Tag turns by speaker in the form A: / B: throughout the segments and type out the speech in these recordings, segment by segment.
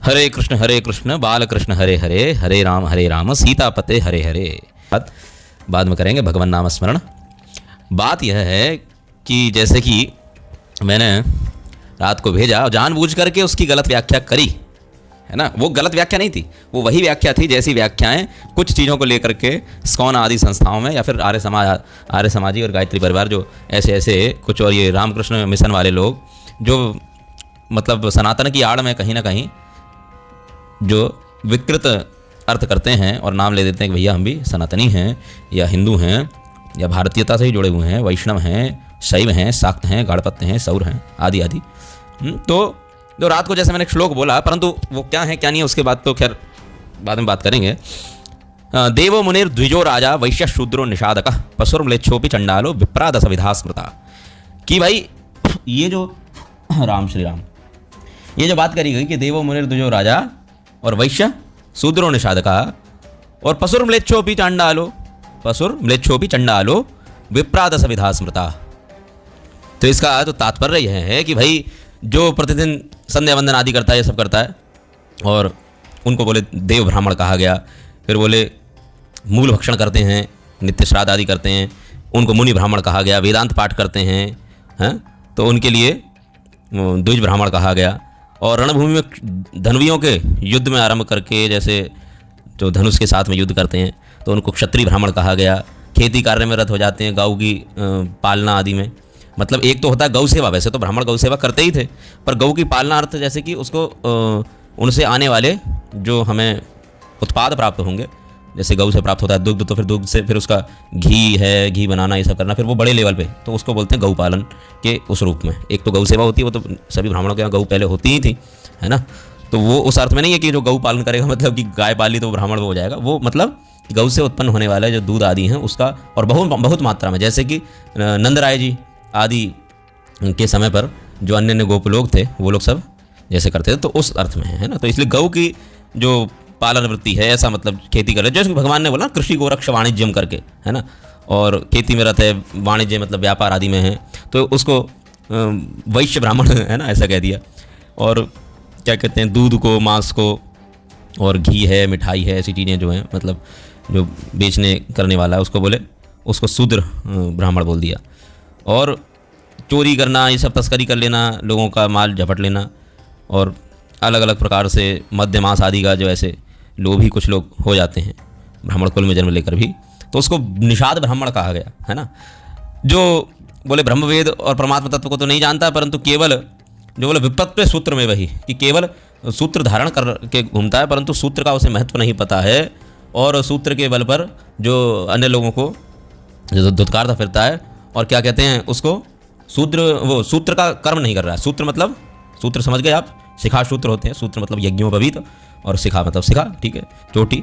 A: हरे कृष्ण बाल कृष्ण हरे हरे, हरे राम सीतापते हरे हरे। बाद में करेंगे भगवान नाम स्मरण। बात यह है कि जैसे कि मैंने रात को भेजा और जानबूझ करके उसकी गलत व्याख्या करी, है ना। वो गलत व्याख्या नहीं थी, वो वही व्याख्या थी जैसी व्याख्याएं कुछ चीज़ों को लेकर के स्कॉन आदि संस्थाओं में या फिर आर्य समाजी और गायत्री परिवार जो ऐसे कुछ, और ये रामकृष्ण मिशन वाले लोग जो मतलब सनातन की आड़ में कहीं ना कहीं जो विकृत अर्थ करते हैं और नाम ले देते हैं कि भैया हम भी सनातनी हैं या हिंदू हैं या भारतीयता से ही जुड़े हुए हैं, वैष्णव हैं, शैव हैं, शाक्त हैं, गाड़पत्य हैं, सौर हैं, आदि आदि। तो रात को जैसे मैंने एक श्लोक बोला, परंतु वो क्या है क्या नहीं है उसके बाद तो खैर बाद में बात करेंगे। देवो मुनिर द्विजो राजा वैश्य शूद्रो निषादक पशुर्म्लेच्छोपि चंडालो विप्रा दश विधा स्मृता। कि भाई ये जो राम श्री राम ये जो बात करी गई कि देवो मुनिर द्विजो राजा और वैश्य शूद्रो निषादका और पशुर्म्लेच्छोपि चंडालो विप्रा दश विधा स्मृता। तो इसका तो तात्पर्य यह है कि भाई जो प्रतिदिन संध्या वंदन आदि करता है, ये सब करता है, और उनको बोले देव ब्राह्मण कहा गया, फिर बोले मूल भक्षण करते हैं, नित्य श्राद्ध आदि करते हैं, उनको मुनि ब्राह्मण कहा गया, वेदांत पाठ करते हैं, तो उनके लिए द्विज ब्राह्मण कहा गया। और रणभूमि में धनुवियों के युद्ध में आरंभ करके जैसे जो धनुष के साथ में युद्ध करते हैं तो उनको क्षत्रिय ब्राह्मण कहा गया। खेती कार्य में रत हो जाते हैं, गौ की पालना आदि में, मतलब एक तो होता है गौ सेवा, वैसे तो ब्राह्मण गौ सेवा करते ही थे, पर गौ की पालना अर्थ जैसे कि उसको उनसे आने वाले जो हमें उत्पाद प्राप्त होंगे, जैसे गौ से प्राप्त होता है दुग्ध, तो फिर दुग्ध से फिर उसका घी है, घी बनाना ये सब करना, फिर वो बड़े लेवल पे तो उसको बोलते हैं गौ पालन के उस रूप में। एक तो गौ सेवा होती है, वो तो सभी ब्राह्मणों के यहाँ गौ पहले होती ही थी, है ना। तो वो उस अर्थ में नहीं है कि जो गौ पालन करेगा मतलब कि गाय पाली तो ब्राह्मण हो जाएगा, वो मतलब गौ से उत्पन्न होने वाले जो दूध आदि हैं उसका, और बहुत मात्रा में, जैसे कि नंदराय जी आदि के समय पर जो अन्य गोप लोग थे वो लोग सब जैसे करते थे, तो उस अर्थ में है ना। तो इसलिए गौ की जो पालन वृत्ति है, ऐसा मतलब खेती कर रहे, जैसे भगवान ने बोला कृषि गोरक्ष वाणिज्यम करके, है ना। और खेती में रहते हैं, वाणिज्य मतलब व्यापार आदि में है, तो उसको वैश्य ब्राह्मण है ना ऐसा कह दिया। और क्या कहते हैं, दूध को, मांस को, और घी है, मिठाई है, ऐसी चीज़ें जो हैं मतलब जो बेचने करने वाला है उसको बोले, उसको शूद्र ब्राह्मण बोल दिया। और चोरी करना, ये सब तस्करी कर लेना, लोगों का माल झपट लेना, और अलग अलग प्रकार से मद्य मांस आदि का जो ऐसे लोभी कुछ लोग हो जाते हैं ब्राह्मण कुल में जन्म लेकर भी, तो उसको निषाद ब्राह्मण कहा गया, है ना। जो बोले ब्रह्मवेद और परमात्मा तत्व को तो नहीं जानता, परंतु केवल जो बोले विपत्ति सूत्र में वही कि केवल सूत्र धारण करके घूमता है, परंतु सूत्र का उसे महत्व नहीं पता है, और सूत्र के बल पर जो अन्य लोगों को जो धुतकारता फिरता है, और क्या कहते हैं उसको वो सूत्र का कर्म नहीं कर रहा है। सूत्र मतलब सूत्र समझ गए आप, शिखा सूत्र होते हैं, सूत्र मतलब यज्ञोपवीत, और शिखा मतलब शिखा, ठीक है, चोटी।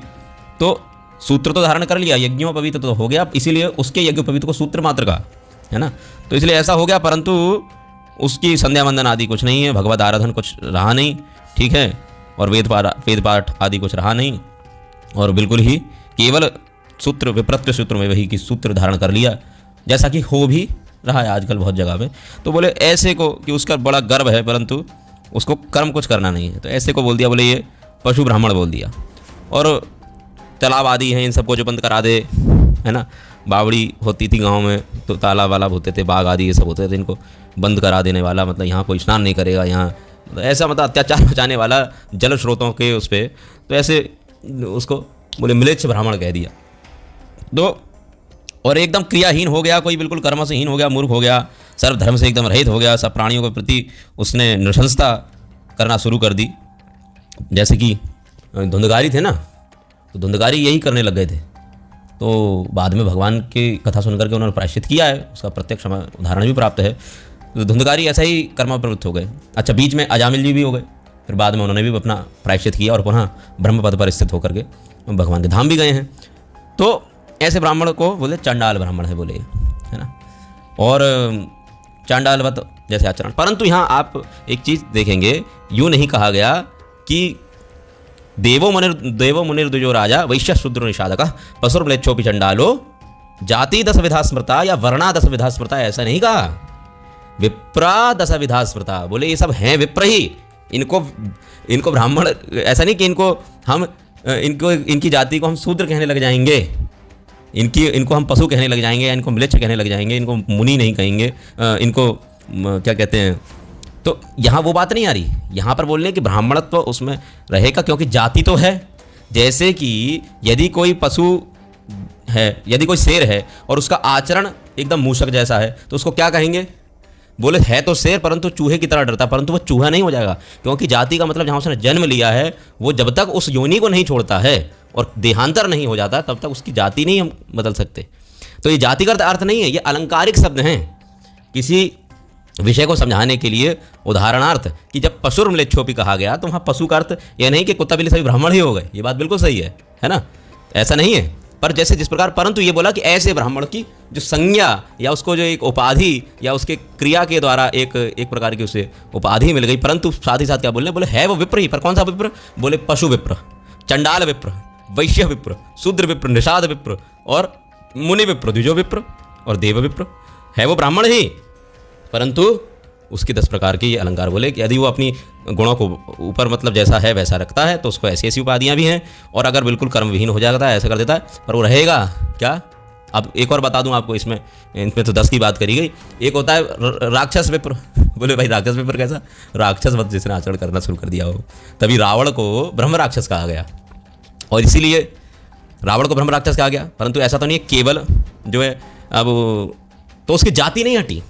A: तो सूत्र तो धारण कर लिया, यज्ञोपवीत तो हो गया, इसीलिए उसके यज्ञोपवीत को सूत्र मात्र का, है ना। तो इसलिए ऐसा हो गया, परंतु उसकी संध्या वंदन आदि कुछ नहीं है, भगवत आराधन कुछ रहा नहीं, ठीक है, और वेद पाठ आदि कुछ रहा नहीं, और बिल्कुल ही केवल सूत्र विप्रत्य सूत्र में वही कि सूत्र धारण कर लिया, जैसा कि हो भी रहा है आजकल बहुत जगह पे। तो बोले ऐसे को कि उसका बड़ा गर्व है, परंतु उसको कर्म कुछ करना नहीं है, तो ऐसे को बोल दिया, बोले ये पशु ब्राह्मण बोल दिया। और तालाब आदि हैं, इन सबको जो बंद करा दे, है ना। बावड़ी होती थी गांव में, तो तालाब वालाब होते थे, बाग आदि ये सब होते थे, इनको बंद करा देने वाला, मतलब यहाँ कोई स्नान नहीं करेगा, यहाँ ऐसा मतलब अत्याचार मचाने वाला जल स्रोतों के उस पर, तो ऐसे उसको बोले म्लेच्छ ब्राह्मण कह दिया। तो और एकदम क्रियाहीन हो गया, कोई बिल्कुल कर्म से हीन हो गया, मूर्ख हो गया, सर्वधर्म से एकदम रहित हो गया, सब प्राणियों के प्रति उसने नृशंसता करना शुरू कर दी। जैसे कि धुंधकारी थे ना, तो धुंधकारी यही करने लग गए थे, तो बाद में भगवान की कथा सुनकर के उन्होंने प्रायश्चित किया है, उसका प्रत्यक्ष उदाहरण भी प्राप्त है। तो धुंधकारी ऐसा ही कर्म प्रवृत्त हो गए। अच्छा, बीच में अजामिल जी भी हो गए, फिर बाद में उन्होंने भी अपना प्रायश्चित किया और पुनः ब्रह्मपद पर स्थित होकर के भगवान के धाम भी गए हैं। तो ऐसे ब्राह्मण को बोले चंडाल ब्राह्मण है, बोले, है ना। और चांडालवत जैसे आचरण, परंतु यहाँ आप एक चीज़ देखेंगे, यूँ नहीं कहा गया कि देवो मुनिर द्विजो राजा वैश्य शूद्रो निषादक पशुर्म्लेच्छोपि चंडालो जाति 10 विधा स्मृता या वर्णा 10 विधा स्मृता, ऐसा नहीं कहा। विप्रा 10 विधा स्मृता, बोले ये सब हैं विप्र ही, इनको इनको ब्राह्मण, ऐसा नहीं कि इनको हम इनकी जाति को हम शूद्र कहने लग जाएंगे, इनको हम पशु कहने लग जाएंगे, या इनको म्लेच्छ कहने लग जाएंगे, इनको मुनि नहीं कहेंगे, इनको क्या कहते हैं। तो यहाँ वो बात नहीं आ रही। यहाँ पर बोल रहे हैं कि ब्राह्मणत्व उसमें रहेगा, क्योंकि जाति तो है। जैसे कि यदि कोई पशु है, यदि कोई शेर है और उसका आचरण एकदम मूषक जैसा है, तो उसको क्या कहेंगे? बोले है तो शेर परंतु चूहे की तरह डरता, परंतु वो चूहा नहीं हो जाएगा, क्योंकि जाति का मतलब जहाँ उसने जन्म लिया है, वो जब तक उस योनि को नहीं छोड़ता है और देहांतर नहीं हो जाता, तब तक उसकी जाति नहीं हम बदल सकते। तो ये जातिगत अर्थ नहीं है, ये अलंकारिक शब्द हैं किसी विषय को समझाने के लिए। उदाहरणार्थ कि जब पशुर म्लेच्छोपि कहा गया, तो वहाँ पशु का अर्थ यह नहीं कि कुत्ता बिल्ली सभी ब्राह्मण ही हो गए, ये बात बिल्कुल सही है ना, ऐसा नहीं है। पर जैसे जिस प्रकार, परंतु ये बोला कि ऐसे ब्राह्मण की जो संज्ञा या उसको जो एक उपाधि या उसके क्रिया के द्वारा एक प्रकार की उसे उपाधि मिल गई, परंतु साथ ही साथ क्या बोले, बोले है वो विप्र ही। पर कौन सा विप्र? बोले पशु विप्र, चंडाल विप्र, वैश्य विप्र, शूद्र विप्र, निषाद विप्र और मुनि विप्र, द्विजो विप्र और देव विप्र। है वो ब्राह्मण ही, परंतु उसकी 10 प्रकार के ये अलंकार बोले कि यदि वो अपनी गुणों को ऊपर मतलब जैसा है वैसा रखता है, तो उसको ऐसी ऐसी उपाधियाँ भी हैं। और अगर बिल्कुल कर्मविहीन हो जाता है, ऐसा कर देता है, पर वो रहेगा क्या? अब एक और बता दूं आपको, इसमें तो 10 की बात करी गई। एक होता है राक्षस विप्र। बोले भाई राक्षस विप्र कैसा? राक्षस वध जिसने आचरण करना शुरू कर दिया हो, तभी रावण को ब्रह्म राक्षस कहा गया, और इसीलिए रावण को ब्रह्म राक्षस कहा गया। परंतु ऐसा तो नहीं है केवल जो है, अब तो उसकी जाति नहीं हटी।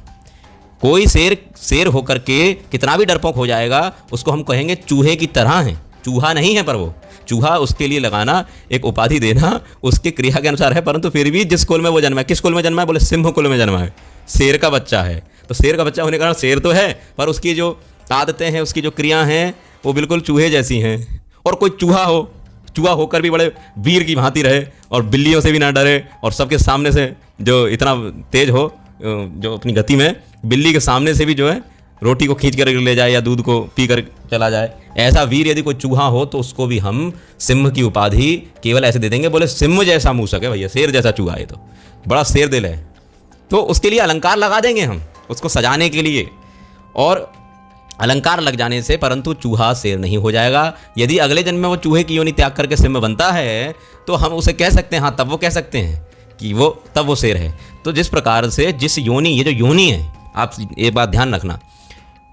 A: कोई शेर होकर के कितना भी डरपोक हो जाएगा, उसको हम कहेंगे चूहे की तरह है। चूहा नहीं है, पर वो चूहा उसके लिए लगाना, एक उपाधि देना उसके क्रिया के अनुसार है। परंतु फिर भी जिस कुल में वो जन्मा है, किस कुल में जन्मा है? बोले सिंह कुल में जन्मा है, शेर का बच्चा है। तो शेर का बच्चा होने के कारण शेर तो है, पर उसकी जो आदतें हैं, उसकी जो क्रिया हैं, वो बिल्कुल चूहे जैसी हैं। और कोई चूहा होकर भी बड़े वीर की भांति रहे और बिल्लियों से भी ना डरे, और सबके सामने से जो इतना तेज हो, जो अपनी गति में बिल्ली के सामने से भी जो है रोटी को खींच कर ले जाए या दूध को पी कर चला जाए, ऐसा वीर यदि कोई चूहा हो, तो उसको भी हम सिंह की उपाधि केवल ऐसे दे देंगे। बोले सिंह जैसा मूसक है भैया, शेर जैसा चूहा है, तो बड़ा शेर दिल है, तो उसके लिए अलंकार लगा देंगे हम उसको सजाने के लिए। और अलंकार लग जाने से परंतु चूहा शेर नहीं हो जाएगा। यदि अगले जन्म में वो चूहे की योनि त्याग करके सिंह बनता है, तो हम उसे कह सकते हैं, हाँ तब वो कह सकते हैं कि वो तब वो शेर है। तो जिस प्रकार से जिस योनि, ये जो योनि है, आप एक बात ध्यान रखना,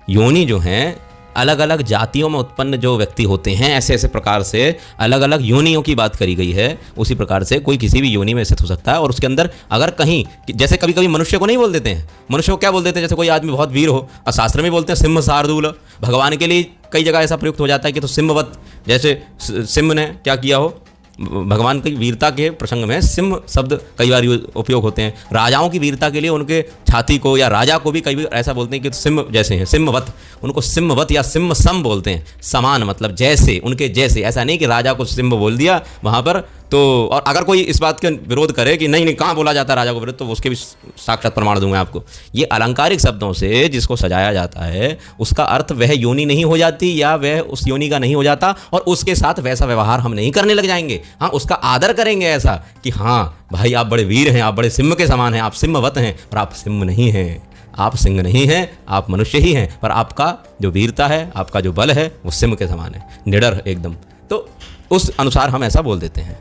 A: योनि जो हैं अलग अलग जातियों में उत्पन्न जो व्यक्ति होते हैं, ऐसे ऐसे प्रकार से अलग अलग योनियों की बात करी गई है। उसी प्रकार से कोई किसी भी योनि में स्थित हो सकता है, और उसके अंदर अगर कहीं, जैसे कभी कभी मनुष्य को नहीं बोल देते हैं, मनुष्य को क्या बोल देते हैं? जैसे कोई आदमी बहुत वीर हो, और शास्त्र में बोलते हैं सिंह शार्दूल। भगवान के लिए कई जगह ऐसा प्रयुक्त हो जाता है कि तो सिंहवत, जैसे सिंह ने क्या किया हो, भगवान की वीरता के प्रसंग में सिंह शब्द कई बार उपयोग होते हैं। राजाओं की वीरता के लिए उनके छाती को या राजा को भी कई बार ऐसा बोलते हैं कि सिंह जैसे हैं, सिंहवत, उनको सिंहवत या सिंह सम बोलते हैं। समान मतलब जैसे, उनके जैसे, ऐसा नहीं कि राजा को सिंह बोल दिया वहाँ पर। तो और अगर कोई इस बात के विरोध करे कि नहीं कहाँ बोला जाता है राजा को विरोध, तो उसके भी साक्षात प्रमाण दूंगा आपको। ये अलंकारिक शब्दों से जिसको सजाया जाता है, उसका अर्थ वह योनि नहीं हो जाती, या वह उस योनि का नहीं हो जाता, और उसके साथ वैसा व्यवहार हम नहीं करने लग जाएंगे। हाँ, उसका आदर करेंगे ऐसा कि हाँ भाई आप बड़े वीर हैं, आप बड़े सिंह के समान हैं, आप सिंहवत हैं, पर आप सिंह नहीं हैं, आप सिंह नहीं हैं, आप मनुष्य ही हैं, पर आपका जो वीरता है, आपका जो बल है, वो सिंह के समान है, निडर एकदम। तो उस अनुसार हम ऐसा बोल देते हैं।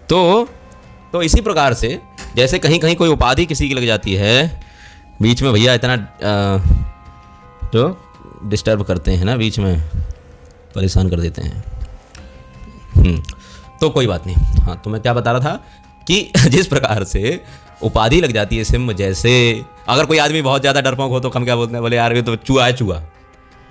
A: तो इसी प्रकार से जैसे कहीं कहीं कोई उपाधि किसी की लग जाती है, बीच में भैया इतना जो डिस्टर्ब करते हैं ना, बीच में परेशान कर देते हैं। तो कोई बात नहीं। हाँ, तो मैं क्या बता रहा था कि जिस प्रकार से उपाधि लग जाती है सिंह जैसे, अगर कोई आदमी बहुत ज़्यादा डरपोक हो तो हम क्या बोलते हैं? बोले यार ये तो चूहा है, चूहा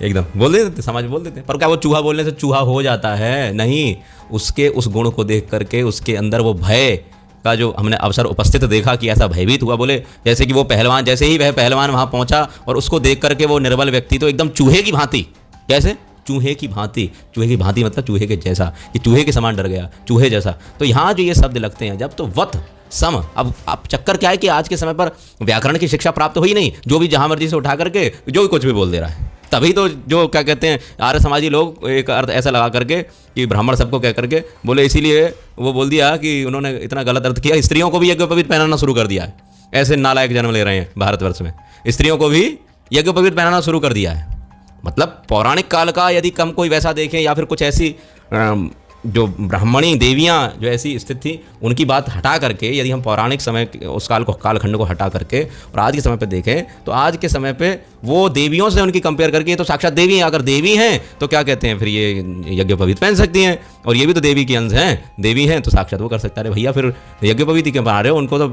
A: एकदम बोल देते, समाज बोल देते हैं। पर क्या वो चूहा बोलने से चूहा हो जाता है? नहीं, उसके उस गुण को देख करके उसके अंदर वो भय का जो हमने अवसर उपस्थित देखा कि ऐसा भयभीत हुआ। बोले जैसे कि वो पहलवान, जैसे ही वह पहलवान वहाँ पहुँचा और उसको देख करके वो निर्बल व्यक्ति तो एकदम चूहे की भांति, कैसे? चूहे की भांति, चूहे की भांति मतलब चूहे के जैसा, कि चूहे के समान डर गया, चूहे जैसा। तो यहाँ जो ये शब्द लगते हैं जब, तो वत सम। अब चक्कर क्या है कि आज के समय पर व्याकरण की शिक्षा प्राप्त हुई नहीं, जो भी जहाँ मर्जी से उठा करके जो भी कुछ भी बोल दे रहा है। तभी तो जो क्या कहते हैं आर्य समाजी लोग एक अर्थ ऐसा लगा करके कि ब्राह्मण सबको कह करके बोले, इसीलिए वो बोल दिया कि उन्होंने इतना गलत अर्थ किया, स्त्रियों को भी यज्ञोपवीत पहनाना शुरू कर दिया है। ऐसे नालायक जन्म ले रहे हैं भारतवर्ष में, स्त्रियों को भी यज्ञोपवीत पहनाना शुरू कर दिया है। मतलब पौराणिक काल का यदि हम कोई वैसा देखें या फिर कुछ ऐसी जो ब्राह्मणी देवियाँ जो ऐसी स्थित थी उनकी बात हटा करके, यदि हम पौराणिक समय उस कालखंड को हटा करके और आज के समय पे देखें, तो आज के समय पे वो देवियों से उनकी कंपेयर करके, ये तो साक्षात देवी हैं। अगर देवी हैं तो क्या कहते हैं फिर, ये यज्ञोपवीत पहन सकती हैं, और ये भी तो देवी की अंश हैं, देवी हैं तो साक्षात वो कर सकता है। भैया फिर यज्ञोपवीत क्यों बना रहे हो, उनको तो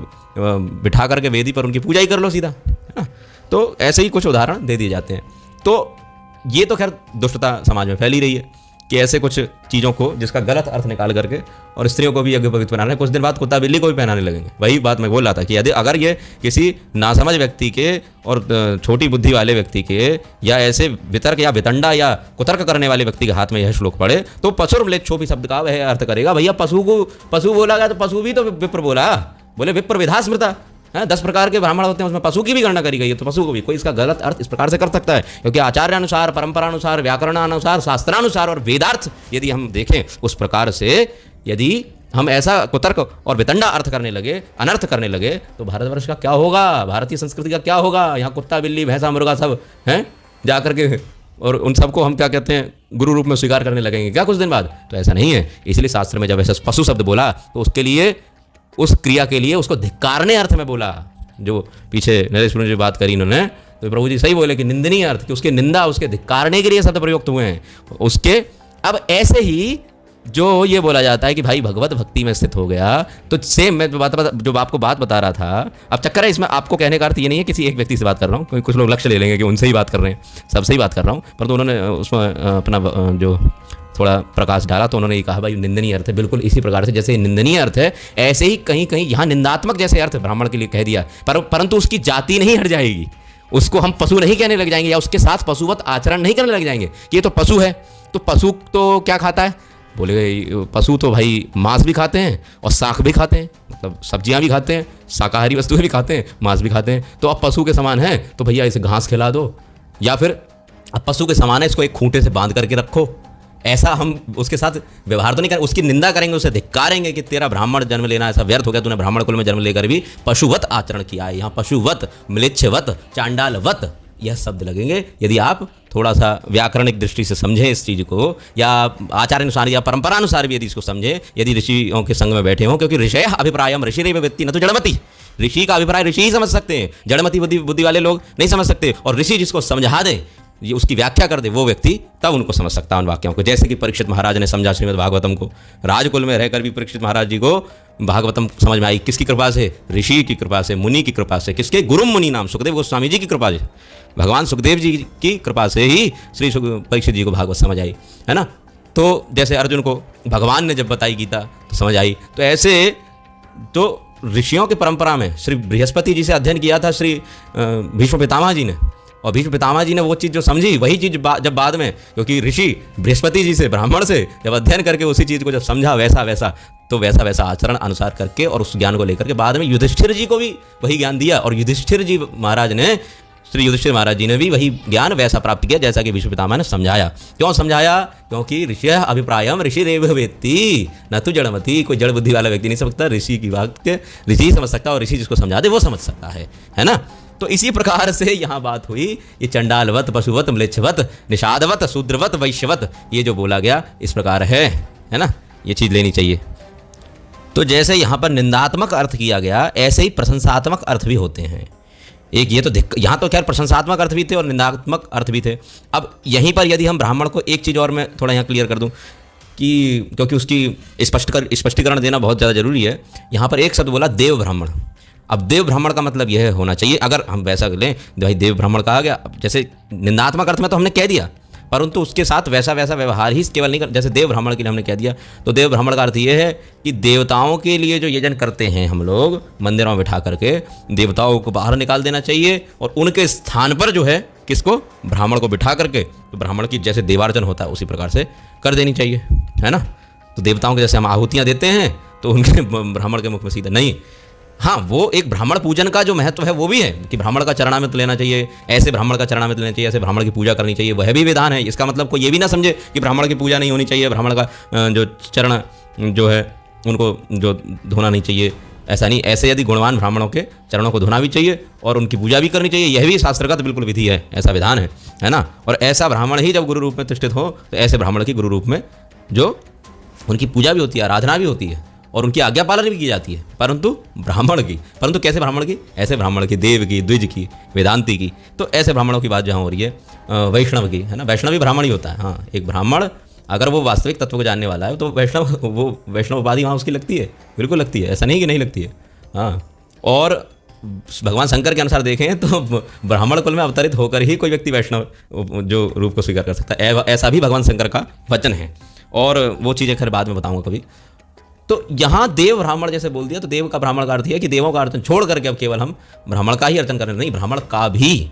A: बिठा करके वेदी पर उनकी पूजा ही कर लो सीधा, है ना। तो ऐसे ही कुछ उदाहरण दे दिए जाते हैं। तो ये तो खैर दुष्टता समाज में फैली रही है कि ऐसे कुछ चीज़ों को जिसका गलत अर्थ निकाल करके और स्त्रियों को भी यज्ञोपवीत पहनाना है, कुछ दिन बाद कुत्ता बिल्ली को भी पहनाने लगेंगे। वही बात मैं बोल रहा था कि यदि अगर ये किसी नासमझ व्यक्ति के और छोटी बुद्धि वाले व्यक्ति के या ऐसे वितर्क या वितंडा या कुतर्क करने वाले व्यक्ति के हाथ में यह श्लोक पड़े तो पशुर्म्लेच्छोपि शब्द का वह अर्थ करेगा। भैया पशु बोला गया तो पशु भी तो विप्र बोला, बोले विप्र विधा स्मृता, 10 प्रकार के ब्राह्मण होते हैं, उसमें पशु की भी गणना करी गई है, तो पशु को भी कोई इसका गलत अर्थ इस प्रकार से कर सकता है, क्योंकि आचार्यानुसार, परंपरानुसार, व्याकरणानुसार, शास्त्रानुसार और वेदार्थ यदि हम देखें उस प्रकार से यदि हम ऐसा कुतर्क और वितंडा अर्थ करने लगे, अनर्थ करने लगे, तो भारतवर्ष का क्या होगा, भारतीय संस्कृति का क्या होगा। यहाँ कुत्ता बिल्ली भैंसा मुर्गा सब हैं जा करके, और उन सबको हम क्या कहते हैं गुरु रूप में स्वीकार करने लगेंगे क्या कुछ दिन बाद। तो ऐसा नहीं है। इसलिए शास्त्र में जब ऐसा पशु शब्द बोला तो उसके लिए, उस क्रिया के लिए उसको धिक्कारने अर्थ में बोला। जो पीछे नरेश प्रभु जी बात करी इन्होंने, तो प्रभु जी सही बोले कि निंदनीय अर्थ, कि उसके निंदा, उसके धिक्कारने के लिए शब्द प्रयुक्त हुए हैं उसके। अब ऐसे ही जो ये बोला जाता है कि भाई भगवत भक्ति में स्थित हो गया, तो सेम मैं जो आपको बात बता रहा था, अब चक्कर है इसमें, आपको कहने का अर्थ ये नहीं है किसी एक व्यक्ति से बात कर रहा हूँ, क्योंकि कुछ लोग लक्ष्य ले लेंगे कि उनसे ही बात कर रहे हैं, सबसे ही बात कर रहा हूँ, परंतु उन्होंने उसमें अपना जो थोड़ा प्रकाश डाला तो उन्होंने ये कहा भाई निंदनीय अर्थ है। बिल्कुल इसी प्रकार से जैसे निंदनीय अर्थ है, ऐसे ही कहीं कहीं यहाँ निंदात्मक जैसे अर्थ ब्राह्मण के लिए कह दिया, परंतु उसकी जाति नहीं हट जाएगी, उसको हम पशु नहीं कहने लग जाएंगे या उसके साथ पशुवत आचरण नहीं करने लग जाएंगे कि ये तो पशु है। तो पशु तो क्या खाता है, बोले पशु तो भाई मांस भी खाते हैं और शाक भी खाते हैं, मतलब सब्जियां भी खाते हैं, शाकाहारी वस्तुएं भी खाते हैं, मांस भी खाते हैं। तो अब पशु के समान है तो भैया इसे घास खिला दो, या फिर अब पशु के समान है इसको एक खूंटे से बांध करके रखो। ऐसा हम उसके साथ व्यवहार तो नहीं करेंगे, उसकी निंदा करेंगे, उसे धिक्कारेंगे कि तेरा ब्राह्मण जन्म लेना ऐसा व्यर्थ हो गया, तूने ब्राह्मण कुल में जन्म लेकर भी पशुवत आचरण किया है। यहाँ पशुवत, म्लेच्छवत, चांडालवत यह शब्द लगेंगे। यदि आप थोड़ा सा व्याकरणिक दृष्टि से समझें इस चीज़ को, या आचार्यानुसार या परंपरानुसार भी यदि इसको समझें, यदि ऋषियों के संग में बैठे हों, क्योंकि ऋषय अभिप्रायम ऋषिरेव वेत्ति न तो जड़मति। ऋषि का अभिप्राय ऋषि ही समझ सकते हैं, जड़मति बुद्धि वाले लोग नहीं समझ सकते। और ऋषि जिसको समझा दे, ये उसकी व्याख्या कर दे, वो व्यक्ति तब उनको समझ सकता है उन वाक्यों को। जैसे कि परीक्षित महाराज ने समझा श्रीमद् भागवतम को, राजकुल में रहकर भी परीक्षित महाराज जी को भागवतम समझ में आई। किसकी कृपा से, ऋषि की कृपा से, मुनि की कृपा से। किसके, गुरु मुनि नाम सुखदेव गोस्वामी जी की कृपा से, भगवान सुखदेव जी की कृपा से ही श्री परीक्षित जी को भागवत समझ आई, है ना। तो जैसे अर्जुन को भगवान ने जब बताई गीता तो समझ आई, तो ऐसे तो ऋषियों की परंपरा में श्री बृहस्पति जी से अध्ययन किया था श्री भीष्म पितामह जी ने, और भीष्म पितामह जी ने वो चीज़ जो समझी, वही चीज़ जब बाद में, क्योंकि ऋषि बृहस्पति जी से, ब्राह्मण से जब अध्ययन करके उसी चीज़ को जब समझा वैसा आचरण अनुसार करके और उस ज्ञान को लेकर के बाद में युधिष्ठिर जी को भी वही ज्ञान दिया, और युधिष्ठिर जी महाराज ने, श्री युधिष्ठिर महाराज जी ने भी वही ज्ञान वैसा प्राप्त किया जैसा कि भीष्म पितामह ने समझाया। क्यों समझाया, क्योंकि ऋषि अभिप्रायम ऋषिरेव वेत्ति न तो जड़मति। कोई जड़ बुद्धि वाला व्यक्ति नहीं समझ सकता, ऋषि की बात के ऋषि ही समझ सकता, और ऋषि जिसको समझा दे वो समझ सकता है ना। तो इसी प्रकार से यहाँ बात हुई, ये चंडालवत, पशुवत, म्लेच्छवत, निषादवत, शूद्रवत, वैश्यवत, ये जो बोला गया इस प्रकार है ना, ये चीज़ लेनी चाहिए। तो जैसे यहाँ पर निंदात्मक अर्थ किया गया, ऐसे ही प्रशंसात्मक अर्थ भी होते हैं। एक ये तो यहाँ तो खैर प्रशंसात्मक अर्थ भी थे और निंदात्मक अर्थ भी थे। अब यहीं पर यदि हम ब्राह्मण को एक चीज़ और मैं थोड़ा यहाँ क्लियर कर दूँ कि, क्योंकि उसकी स्पष्टीकरण देना बहुत ज़्यादा जरूरी है। यहाँ पर एक शब्द बोला देव ब्राह्मण। अब देव ब्राह्मण का मतलब यह होना चाहिए, अगर हम वैसा लें, भाई देव ब्राह्मण कहा गया, जैसे निंदात्मक अर्थ में तो हमने कह दिया, परंतु उसके साथ वैसा व्यवहार ही केवल नहीं कर, जैसे देव ब्राह्मण के लिए हमने कह दिया, तो देव ब्राह्मण का अर्थ ये है कि देवताओं के लिए जो यजन करते हैं हम लोग मंदिरों में बिठा करके, देवताओं को बाहर निकाल देना चाहिए, और उनके स्थान पर जो है किसको, ब्राह्मण को बिठा करके, तो ब्राह्मण की जैसे देवार्चन होता है उसी प्रकार से कर देनी चाहिए, है ना। तो देवताओं के जैसे हम आहुतियाँ देते हैं तो उनके ब्राह्मण के मुख में सीधा नहीं। हाँ, वो एक ब्राह्मण पूजन का जो महत्व है वो भी है कि ब्राह्मण का चरणामृत लेना चाहिए, ऐसे ब्राह्मण का चरणामृत लेना चाहिए, ऐसे ब्राह्मण की पूजा करनी चाहिए, वह भी विधान है। इसका मतलब कोई ये भी ना समझे कि ब्राह्मण की पूजा नहीं होनी चाहिए, ब्राह्मण का जो चरण जो है उनको जो धोना नहीं चाहिए, ऐसा नहीं, ऐसे यदि गुणवान ब्राह्मणों के चरणों को धोना भी चाहिए और उनकी पूजा भी करनी चाहिए, यह भी शास्त्रगत बिल्कुल विधि है, ऐसा विधान है ना। और ऐसा ब्राह्मण ही जब गुरु रूप में प्रतिष्ठित हो तो ऐसे ब्राह्मण की गुरु रूप में जो उनकी पूजा भी होती है, आराधना भी होती है और उनकी आज्ञा पालन भी की जाती है, परंतु ब्राह्मण की, परंतु कैसे ब्राह्मण की? ऐसे ब्राह्मण की, देव की, द्विज की, वेदांती की। तो ऐसे ब्राह्मणों की बात जहाँ हो रही है वैष्णव की, है ना। वैष्णव भी ब्राह्मण ही होता है। हाँ, एक ब्राह्मण अगर वो वास्तविक तत्व को जानने वाला है तो वैष्णव उपाधि वहाँ उसकी लगती है, बिल्कुल लगती है, ऐसा नहीं कि नहीं लगती है। हाँ, और भगवान शंकर के अनुसार देखें तो ब्राह्मण कुल में अवतरित होकर ही कोई व्यक्ति वैष्णव जो रूप को स्वीकार कर सकता है, ऐसा भी भगवान शंकर का वचन है। और वो चीज़ें खैर बाद में बताऊंगा कभी। तो यहाँ देव ब्राह्मण जैसे बोल दिया, तो देव का ब्राह्मण का अर्थ है कि देवों का अर्चन छोड़ करके अब केवल हम ब्राह्मण का ही अर्चन करें, नहीं, ब्राह्मण का भी,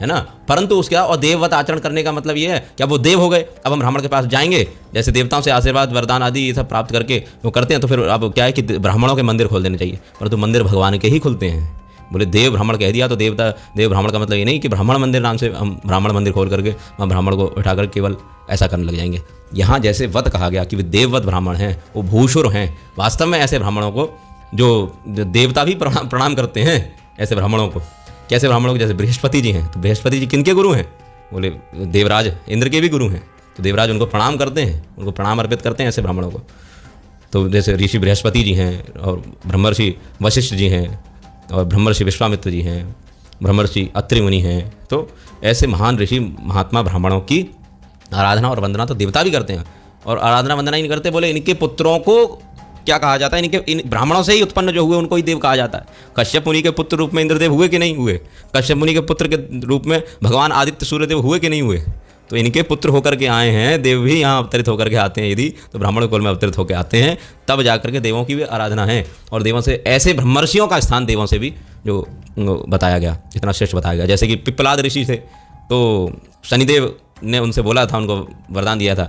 A: है ना। परंतु उसका और देववत आचरण करने का मतलब ये है कि अब वो देव हो गए, अब हम ब्राह्मण के पास जाएंगे, जैसे देवताओं से आशीर्वाद वरदान आदि ये सब प्राप्त करके वो करते हैं, तो फिर अब क्या है कि ब्राह्मणों के मंदिर खोल देने चाहिए, परंतु मंदिर भगवान के ही खुलते हैं। बोले देव ब्राह्मण कह दिया तो देवता देव ब्राह्मण का मतलब ये नहीं कि ब्राह्मण मंदिर नाम से हम ब्राह्मण मंदिर खोल करके हम ब्राह्मण को उठाकर केवल ऐसा करने लग जाएंगे। यहाँ जैसे वत कहा गया कि वे देववत ब्राह्मण हैं, वो भूषुर हैं, वास्तव में ऐसे ब्राह्मणों को जो देवता भी प्रणाम करते हैं, ऐसे ब्राह्मणों को। कैसे ब्राह्मणों को? जैसे बृहस्पति जी हैं, तो बृहस्पति जी किनके गुरु हैं? बोले देवराज इंद्र के भी गुरु हैं, तो देवराज उनको प्रणाम करते हैं, उनको प्रणाम अर्पित करते हैं ऐसे ब्राह्मणों को। तो जैसे ऋषि बृहस्पति जी हैं और ब्रह्मर्षि वशिष्ठ जी हैं और ब्रह्मर्षि विश्वामित्र जी हैं, ब्रह्मर्षि अत्रि मुनि हैं। तो ऐसे महान ऋषि महात्मा ब्राह्मणों की आराधना और वंदना तो देवता भी करते हैं, और आराधना वंदना ही नहीं करते, बोले इनके पुत्रों को क्या कहा जाता है? इन ब्राह्मणों से ही उत्पन्न जो हुए उनको ही देव कहा जाता है। कश्यप मुनि के पुत्र रूप में इंद्रदेव हुए कि नहीं हुए? कश्यप मुनि के पुत्र के रूप में भगवान आदित्य सूर्यदेव हुए कि नहीं हुए? तो इनके पुत्र होकर के आए हैं, देव भी यहाँ अवतरित होकर के आते हैं, यदि तो ब्राह्मण कुल में अवतरित होकर आते हैं, तब जाकर के देवों की भी आराधना है। और देवों से ऐसे ब्रह्मर्षियों का स्थान देवों से भी जो बताया गया, इतना श्रेष्ठ बताया गया। जैसे कि पिप्पलाद ऋषि थे, तो शनिदेव ने उनसे बोला था, उनको वरदान दिया था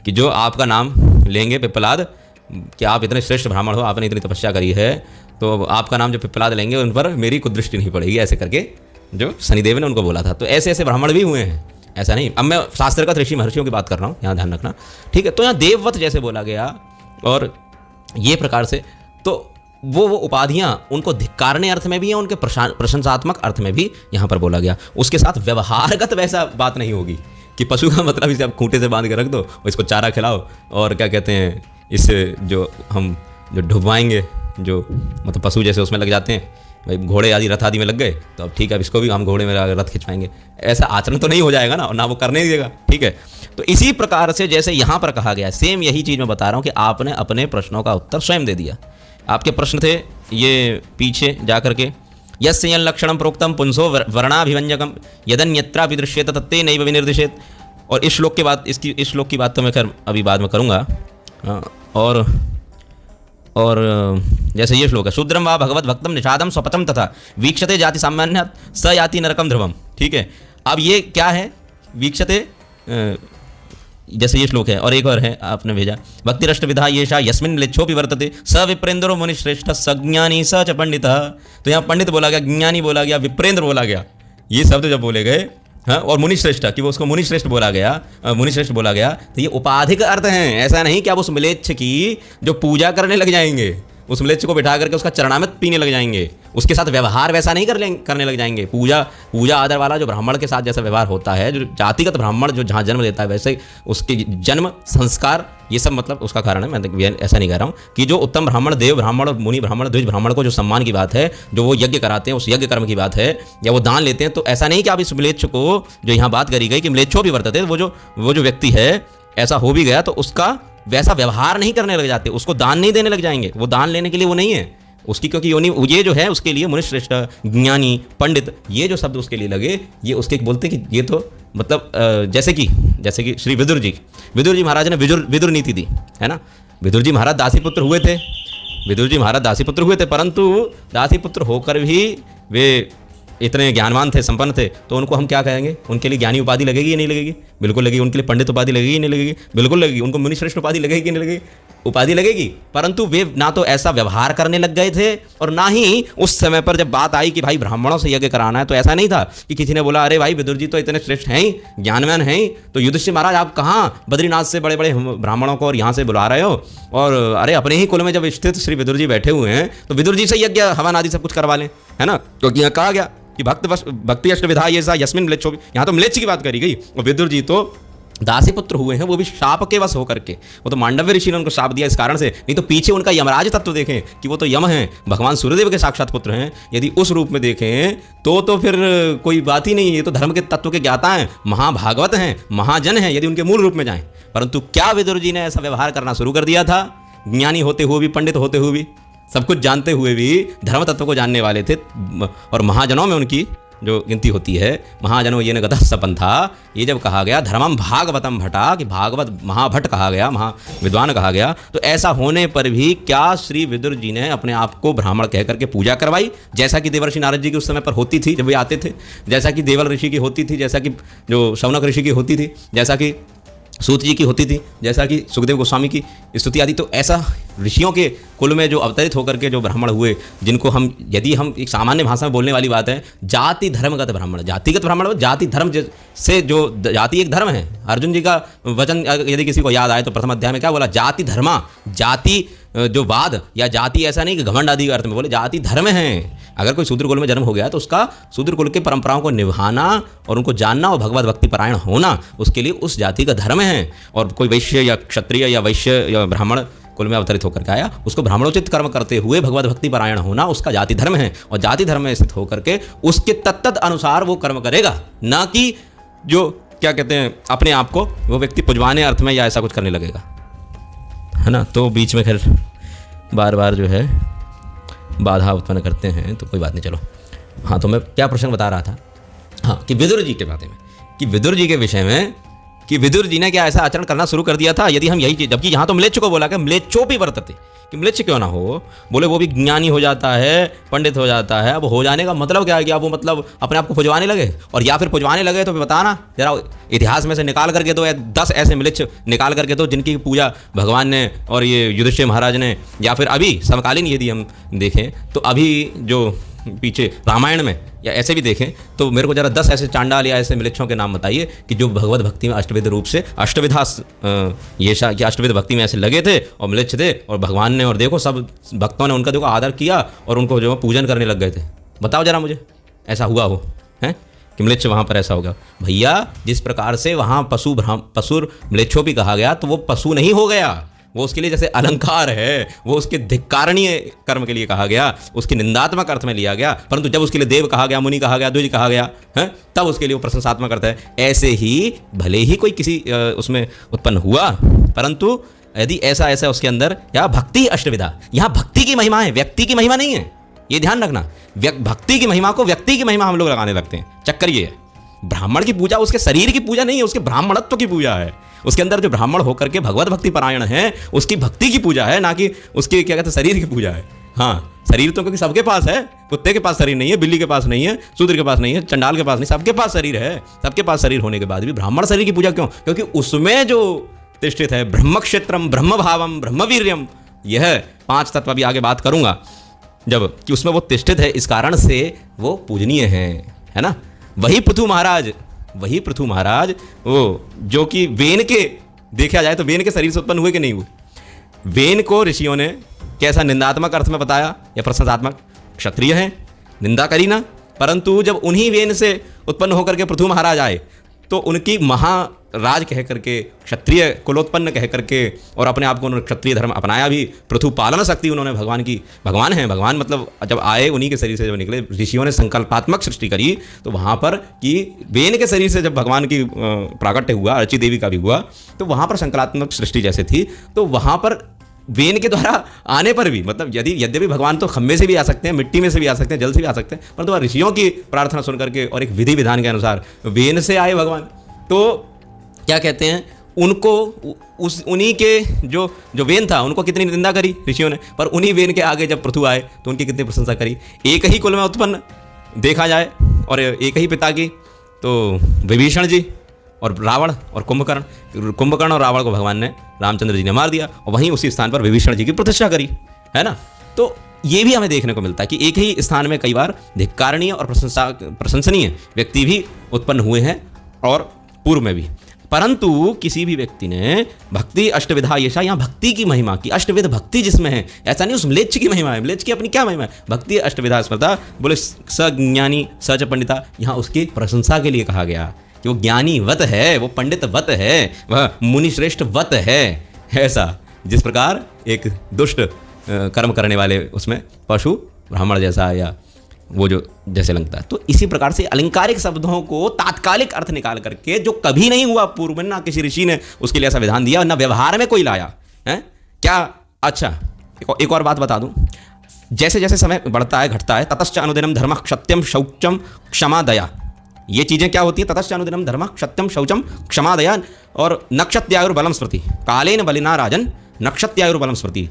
A: कि जो आपका नाम लेंगे पिप्पलाद, कि आप इतने श्रेष्ठ ब्राह्मण हो, आपने इतनी तपस्या करी है, तो आपका नाम जो पिप्पलाद लेंगे उन पर मेरी कुदृष्टि नहीं पड़ेगी, ऐसे करके जो शनिदेव ने उनको बोला था। तो ऐसे ऐसे ब्राह्मण भी हुए हैं, ऐसा नहीं। अब मैं शास्त्रगत ऋषि महर्षियों की बात कर रहा हूँ, यहाँ ध्यान रखना, ठीक है। तो यहाँ देववत जैसे बोला गया और ये प्रकार से, तो वो उपाधियाँ उनको धिक्कारने अर्थ में भी है, उनके प्रशंसात्मक अर्थ में भी यहाँ पर बोला गया। उसके साथ व्यवहारगत वैसा बात नहीं होगी कि पशु का मतलब इसे आप खूंटे से बांध के रख दो और इसको चारा खिलाओ, और क्या कहते हैं, इससे जो हम जो ढुबवाएंगे, जो मतलब पशु जैसे उसमें लग जाते हैं, भाई घोड़े आदि रथ आदि में लग गए, तो अब ठीक है, अब इसको भी हम घोड़े में रथ खिंचवाएंगे, ऐसा आचरण तो नहीं हो जाएगा ना, और ना वो करने देगा, ठीक है। तो इसी प्रकार से जैसे यहाँ पर कहा गया, सेम यही चीज़ मैं बता रहा हूँ कि आपने अपने प्रश्नों का उत्तर स्वयं दे दिया। आपके प्रश्न थे ये पीछे जा करके, यस्य यन् लक्षणं प्रोक्तम पुंसो वर्णाभिव्यंजकम यदन्यत्रापि दृश्येत तत्ते नैव विनिर्दिशेत। और इस श्लोक के बाद इस श्लोक की बात तो मैं खैर अभी बाद में करूँगा। और जैसे ये श्लोक है, शूद्रम वा भगवत भक्तम निषादम स्वपतम तथा वीक्षते जाति सामान्य स याति नरकम ध्रुवम, ठीक है। अब ये क्या है? वीक्षते, जैसे ये श्लोक है। और एक और है, आपने भेजा, भक्ति रष्ट विधा येषा यस्मिन् म्लेच्छोपि वर्तते स विप्रेंद्रो मुनिश्रेष्ठ सज्ञानी स च पंडितः। तो यहाँ पंडित बोला गया, ज्ञानी बोला गया, विप्रेंद्र बोला गया, ये शब्द जब बोले गए, हाँ, और मुनिश्रेष्ठ कि वो उसको मुनिश्रेष्ठ बोला गया, मुनिश्रेष्ठ बोला गया, तो ये उपाधिक अर्थ हैं। ऐसा नहीं कि आप उस म्लेच्छ की जो पूजा करने लग जाएंगे, उस म्लेच्छ को बिठा करके उसका चरणामृत पीने लग जाएंगे, उसके साथ व्यवहार वैसा नहीं करने लग जाएंगे। पूजा आदर वाला जो ब्राह्मण के साथ जैसा व्यवहार होता है, जो जातिगत ब्राह्मण जो जहाँ जन्म लेता है, वैसे उसके जन्म संस्कार ये सब मतलब उसका कारण है। मैं ऐसा नहीं कह रहा हूँ कि जो उत्तम ब्राह्मण, देव ब्राह्मण और मुनि ब्राह्मण, द्विज ब्राह्मण को जो सम्मान की बात है, जो वो यज्ञ कराते हैं, उस यज्ञ कर्म की बात है, या वो दान लेते हैं, तो ऐसा नहीं कि आप इस म्लेच्छ को, जो यहाँ बात करी गई कि म्लेच्छो भी वर्तते, वो जो व्यक्ति है ऐसा हो भी गया तो उसका वैसा व्यवहार नहीं करने लग जाते, उसको दान नहीं देने लग जाएंगे, वो दान लेने के लिए वो नहीं है उसकी, क्योंकि योनि ये जो है उसके लिए मुनिश्रेष्ठ, ज्ञानी, पंडित, ये जो शब्द उसके लिए लगे, ये उसके बोलते कि ये तो मतलब जैसे कि श्री विदुर जी महाराज ने विदुर नीति दी, है ना। विदुर जी महाराज दासी पुत्र हुए थे, परंतु दासी पुत्र होकर भी वे इतने ज्ञानवान थे, संपन्न थे, तो उनको हम क्या कहेंगे? उनके लिए ज्ञानी उपाधि लगेगी या नहीं लगेगी? बिल्कुल लगेगी। उनके लिए पंडित उपाधि लगेगी नहीं लगेगी? बिल्कुल लगेगी। उनको मुनिश्रेष्ठ उपाधि लगेगी कि नहीं लगेगी? उपाधि लगेगी, परंतु वे ना तो ऐसा व्यवहार करने लग गए थे और ना ही उस समय पर जब बात आई कि भाई ब्राह्मणों से यज्ञ कराना है तो ऐसा नहीं था कि किसी ने बोला अरे भाई विदुर जी तो इतने श्रेष्ठ हैं ही, ज्ञानवान हैं ही, तो युधिष्ठिर महाराज आप कहाँ बद्रीनाथ से बड़े बड़े ब्राह्मणों को और यहाँ से बुला रहे हो, और अरे अपने ही कुल में जब स्थित श्री विदुर जी बैठे हुए हैं तो विदुर जी से यज्ञ हवन आदि सब कुछ करवा लें, है ना। क्योंकि यहाँ कहा गया कि भक्ति अष्टविधा ये सा यस्मिन म्लेच्छो, यहाँ तो म्लेच्छ की बात करी गई, और विदुर जी तो दासी पुत्र हुए हैं, वो भी शाप के वश होकर के। वो तो मांडव्य ऋषि ने उनको शाप दिया इस कारण से, नहीं तो पीछे उनका यमराज तत्व देखें कि वो तो यम हैं, भगवान सूर्यदेव के साक्षात पुत्र हैं, यदि उस रूप में देखें तो फिर कोई बात ही नहीं, ये तो धर्म के तत्व के ज्ञाता हैं, महाभागवत हैं, महाजन हैं, यदि उनके मूल रूप में जाएं। परंतु क्या विदुर जी ने ऐसा व्यवहार करना शुरू कर दिया था, ज्ञानी होते हुए भी, पंडित होते हुए भी, सब कुछ जानते हुए भी, धर्म तत्व को जानने वाले थे, और महाजनों में उनकी जो गिनती होती है, महाजनों ये न गतः सपन था, ये जब कहा गया धर्मम भागवतम भटा, कि भागवत महाभट कहा गया, महाविद्वान कहा गया, तो ऐसा होने पर भी क्या श्री विदुर जी ने अपने आप को ब्राह्मण कह करके पूजा करवाई, जैसा कि देवर्षि नारद जी के उस समय पर होती थी जब वे आते थे, जैसा कि देवल ऋषि की होती थी, जैसा कि जो शौनक ऋषि की होती थी, जैसा कि सूत जी की होती थी, जैसा कि सुखदेव गोस्वामी की स्तुति आदि। तो ऐसा ऋषियों के कुल में जो अवतरित होकर के जो ब्राह्मण हुए, जिनको हम, यदि हम एक सामान्य भाषा में बोलने वाली बात है, जाति धर्मगत ब्राह्मण, जातिगत ब्राह्मण, जाति धर्म से, जो जाति एक धर्म है। अर्जुन जी का वचन यदि किसी को याद आए तो प्रथम अध्याय में क्या बोला, जाति धर्मा, जाति जो वाद या जाति ऐसा नहीं कि घमंड आदि अर्थ में बोले, जाति धर्म है। अगर कोई शूद्र कुल में जन्म हो गया तो उसका शूद्र कुल के परंपराओं को निभाना और उनको जानना और भगवत भक्ति परायण होना उसके लिए उस जाति का धर्म है। और कोई वैश्य या क्षत्रिय या वैश्य या ब्राह्मण कुल में अवतरित होकर के आया, उसको ब्राह्मणोचित कर्म करते हुए भगवत भक्ति परायण होना उसका जाति धर्म है। और जाति धर्म में स्थित होकर के उसके तत्त अनुसार वो कर्म करेगा, ना कि जो क्या कहते हैं अपने आप को वो व्यक्ति पुजवाने अर्थ में या ऐसा कुछ करने लगेगा, है ना। तो बीच में खैर बार बार जो है बाधा उत्पन्न करते हैं, तो कोई बात नहीं, चलो। हाँ, तो मैं क्या प्रसंग बता रहा था, हाँ, कि विदुर जी के बारे में, कि विदुर जी के विषय में, कि विदुर जी ने क्या ऐसा आचरण करना शुरू कर दिया था। यदि हम यही चीज़, जबकि यहाँ तो म्लेच्छ को बोला कि म्लेच्छोपि वर्तते, कि म्लेच्छ क्यों ना हो, बोले वो भी ज्ञानी हो जाता है, पंडित हो जाता है। अब हो जाने का मतलब क्या है कि आप वो मतलब अपने आप को पुजवाने लगे, और या फिर पुजवाने लगे तो बताना जरा इतिहास में से निकाल करके दो 10 ऐसे म्लेच्छ निकाल करके दो जिनकी पूजा भगवान ने और ये युधिष्ठिर महाराज ने, या फिर अभी समकालीन यदि हम देखें तो अभी जो पीछे रामायण में या ऐसे भी देखें तो मेरे को जरा 10 ऐसे चांडाल या ऐसे म्लेच्छों के नाम बताइए कि जो भगवत भक्ति में अष्टविध रूप से अष्टविधा ये कि अष्टविध भक्ति में ऐसे लगे थे और म्लेच्छ थे, और भगवान ने और देखो सब भक्तों ने उनका देखो आदर किया और उनको जो पूजन करने लग गए थे। बताओ जरा मुझे ऐसा हुआ हो, हैं कि म्लेच्छ वहाँ पर ऐसा होगा। भैया जिस प्रकार से वहाँ पशु म्लेच्छों भी कहा गया तो वो पशु नहीं हो गया, वो उसके लिए जैसे अलंकार है, वो उसके धिक्कारणीय कर्म के लिए कहा गया, उसके निंदात्मक अर्थ में लिया गया। परंतु जब उसके लिए देव कहा गया, मुनि कहा गया, द्विज कहा गया है, तब उसके लिए वो प्रशंसात्मक अर्थ है। ऐसे ही भले ही कोई किसी उसमें उत्पन्न हुआ, परंतु यदि ऐसा उसके अंदर, या भक्ति अष्टविधा, यहाँ भक्ति की महिमा है, व्यक्ति की महिमा नहीं है, ये ध्यान रखना। भक्ति की महिमा को व्यक्ति की महिमा हम लोग लगाने लगते हैं। चक्कर ये है, ब्राह्मण की पूजा उसके शरीर की पूजा नहीं है, उसके ब्राह्मणत्व की पूजा है। उसके अंदर जो ब्राह्मण होकर के भगवत भक्ति परायण है उसकी भक्ति की पूजा है, ना कि उसके क्या कहते हैं शरीर की पूजा है। हाँ, शरीर तो क्योंकि सबके पास है, कुत्ते के पास शरीर नहीं है, बिल्ली के पास नहीं है, शूद्र के पास नहीं है, चंडाल के पास नहीं, सबके पास शरीर है। सबके पास शरीर होने के बाद भी ब्राह्मण शरीर की पूजा क्यों? क्योंकि उसमें जो तिष्ठित है ब्रह्म क्षेत्रम, ब्रह्म भावम, ब्रह्म वीर्यम, यह 5 तत्व अभी आगे बात करूंगा जब, कि उसमें वो तिष्ठित है, इस कारण से वो पूजनीय है ना। वही पृथु महाराज वो जो कि वेन के, देखा जाए तो वेन के शरीर से उत्पन्न हुए कि नहीं हुए। वेन को ऋषियों ने कैसा निंदात्मक अर्थ में बताया या प्रशंसात्मक? क्षत्रिय हैं, निंदा करी ना, परंतु जब उन्हीं वेन से उत्पन्न होकर के पृथु महाराज आए तो उनकी महाराज कह करके, क्षत्रिय कुलोत्पन्न कह करके, और अपने आप को उन्होंने क्षत्रिय धर्म अपनाया भी। पृथु पालन शक्ति उन्होंने भगवान की, भगवान है, भगवान मतलब जब आए उन्हीं के शरीर से जब निकले, ऋषियों ने संकल्पात्मक सृष्टि करी, तो वहाँ पर कि वेन के शरीर से जब भगवान की प्राकट्य हुआ, अर्ची देवी का भी हुआ, तो वहाँ पर संकल्पात्मक सृष्टि जैसे थी, तो वहाँ पर वेन के द्वारा आने पर भी, मतलब यद्यपि भगवान तो खम्भे से भी आ सकते हैं, मिट्टी में से भी आ सकते हैं, जल से भी आ सकते हैं, परंतु ऋषियों की प्रार्थना सुन करके और एक विधि विधान के अनुसार वेन से आए भगवान। तो क्या कहते हैं, उनको उन्हीं के जो वेन था उनको कितनी निंदा करी ऋषियों ने, पर उन्हीं वेन के आगे जब पृथु आए तो उनकी कितनी प्रशंसा करी। एक ही कुल में उत्पन्न देखा जाए और एक ही पिता की, तो विभीषण जी और रावण और कुंभकर्ण और रावण को भगवान ने, रामचंद्र जी ने मार दिया और वहीं उसी स्थान पर विभीषण जी की प्रतिष्ठा करी, है ना। तो ये भी हमें देखने को मिलता है कि एक ही स्थान में कई बार धिक्कारणीय और प्रशंसनीय व्यक्ति भी उत्पन्न हुए हैं और पूर्व में भी। परंतु किसी भी व्यक्ति ने भक्ति अष्टविधा यशा, यहाँ भक्ति की महिमा की, अष्टविध भक्ति जिसमें है, ऐसा नहीं उस म्लेच्छ की महिमा है, म्लेच्छ की अपनी क्या महिमा है, भक्ति अष्टविधा स्मृता, बोले सज्ञानी सच पंडिता, यहाँ उसकी प्रशंसा के लिए कहा गया कि वो ज्ञानी वत है, वो पंडित वत है, वह मुनि श्रेष्ठ वत है। ऐसा जिस प्रकार एक दुष्ट कर्म करने वाले उसमें पशु ब्राह्मण जैसा या वो जो जैसे लगता है, तो इसी प्रकार से अलंकारिक शब्दों को तात्कालिक अर्थ निकाल करके, जो कभी नहीं हुआ पूर्व में, ना किसी ऋषि ने उसके लिए ऐसा विधान दिया, ना व्यवहार में कोई लाया है क्या। अच्छा, एक और बात बता दूं, जैसे जैसे समय बढ़ता है घटता है, ततश्च अनुदिनम धर्म क्षत्यम शौचम क्षमा दया, ये चीजें क्या होती है, ततश्च अनुदिनम धर्म क्षत्यम शौचम क्षमा दया और नक्षत्यायुर्बलम स्मृति, कालेन बलिना राजन नक्षत्यायुर्बलम स्मृति,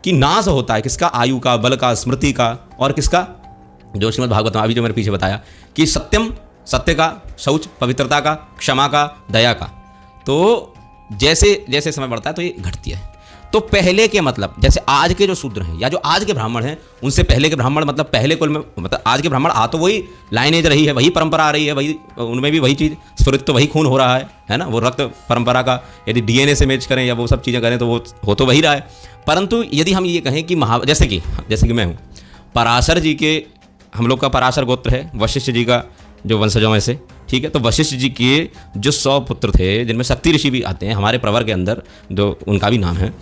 A: कि नाश होता है किसका, आयु का, बल का, स्मृति का, और किसका, जो श्रीमद् भागवत में अभी जो मैंने पीछे बताया कि सत्यम, सत्य का, शौच पवित्रता का, क्षमा का, दया का। तो जैसे जैसे समय बढ़ता है तो ये घटती है। तो पहले के मतलब जैसे आज के जो शूद्र हैं या जो आज के ब्राह्मण हैं, उनसे पहले के ब्राह्मण मतलब पहले कुल में, मतलब आज के ब्राह्मण आ तो वही लाइनेज रही है, वही परंपरा आ रही है, वही उनमें भी वही चीज़ स्फुरित, तो वही खून हो रहा है ना, वो रक्त परंपरा का यदि डीएनए से मैच करें या वो सब चीज़ें करें तो वो हो तो वही रहा है। परंतु यदि हम ये कहें कि जैसे कि मैं हूँ, पराशर जी के, हम लोग का पराशर गोत्र है, वशिष्ठ जी का जो वंशजों में से, ठीक है। तो वशिष्ठ जी के जो 100 पुत्र थे, जिनमें शक्ति ऋषि भी आते हैं हमारे प्रवर के अंदर, जो उनका भी नाम है,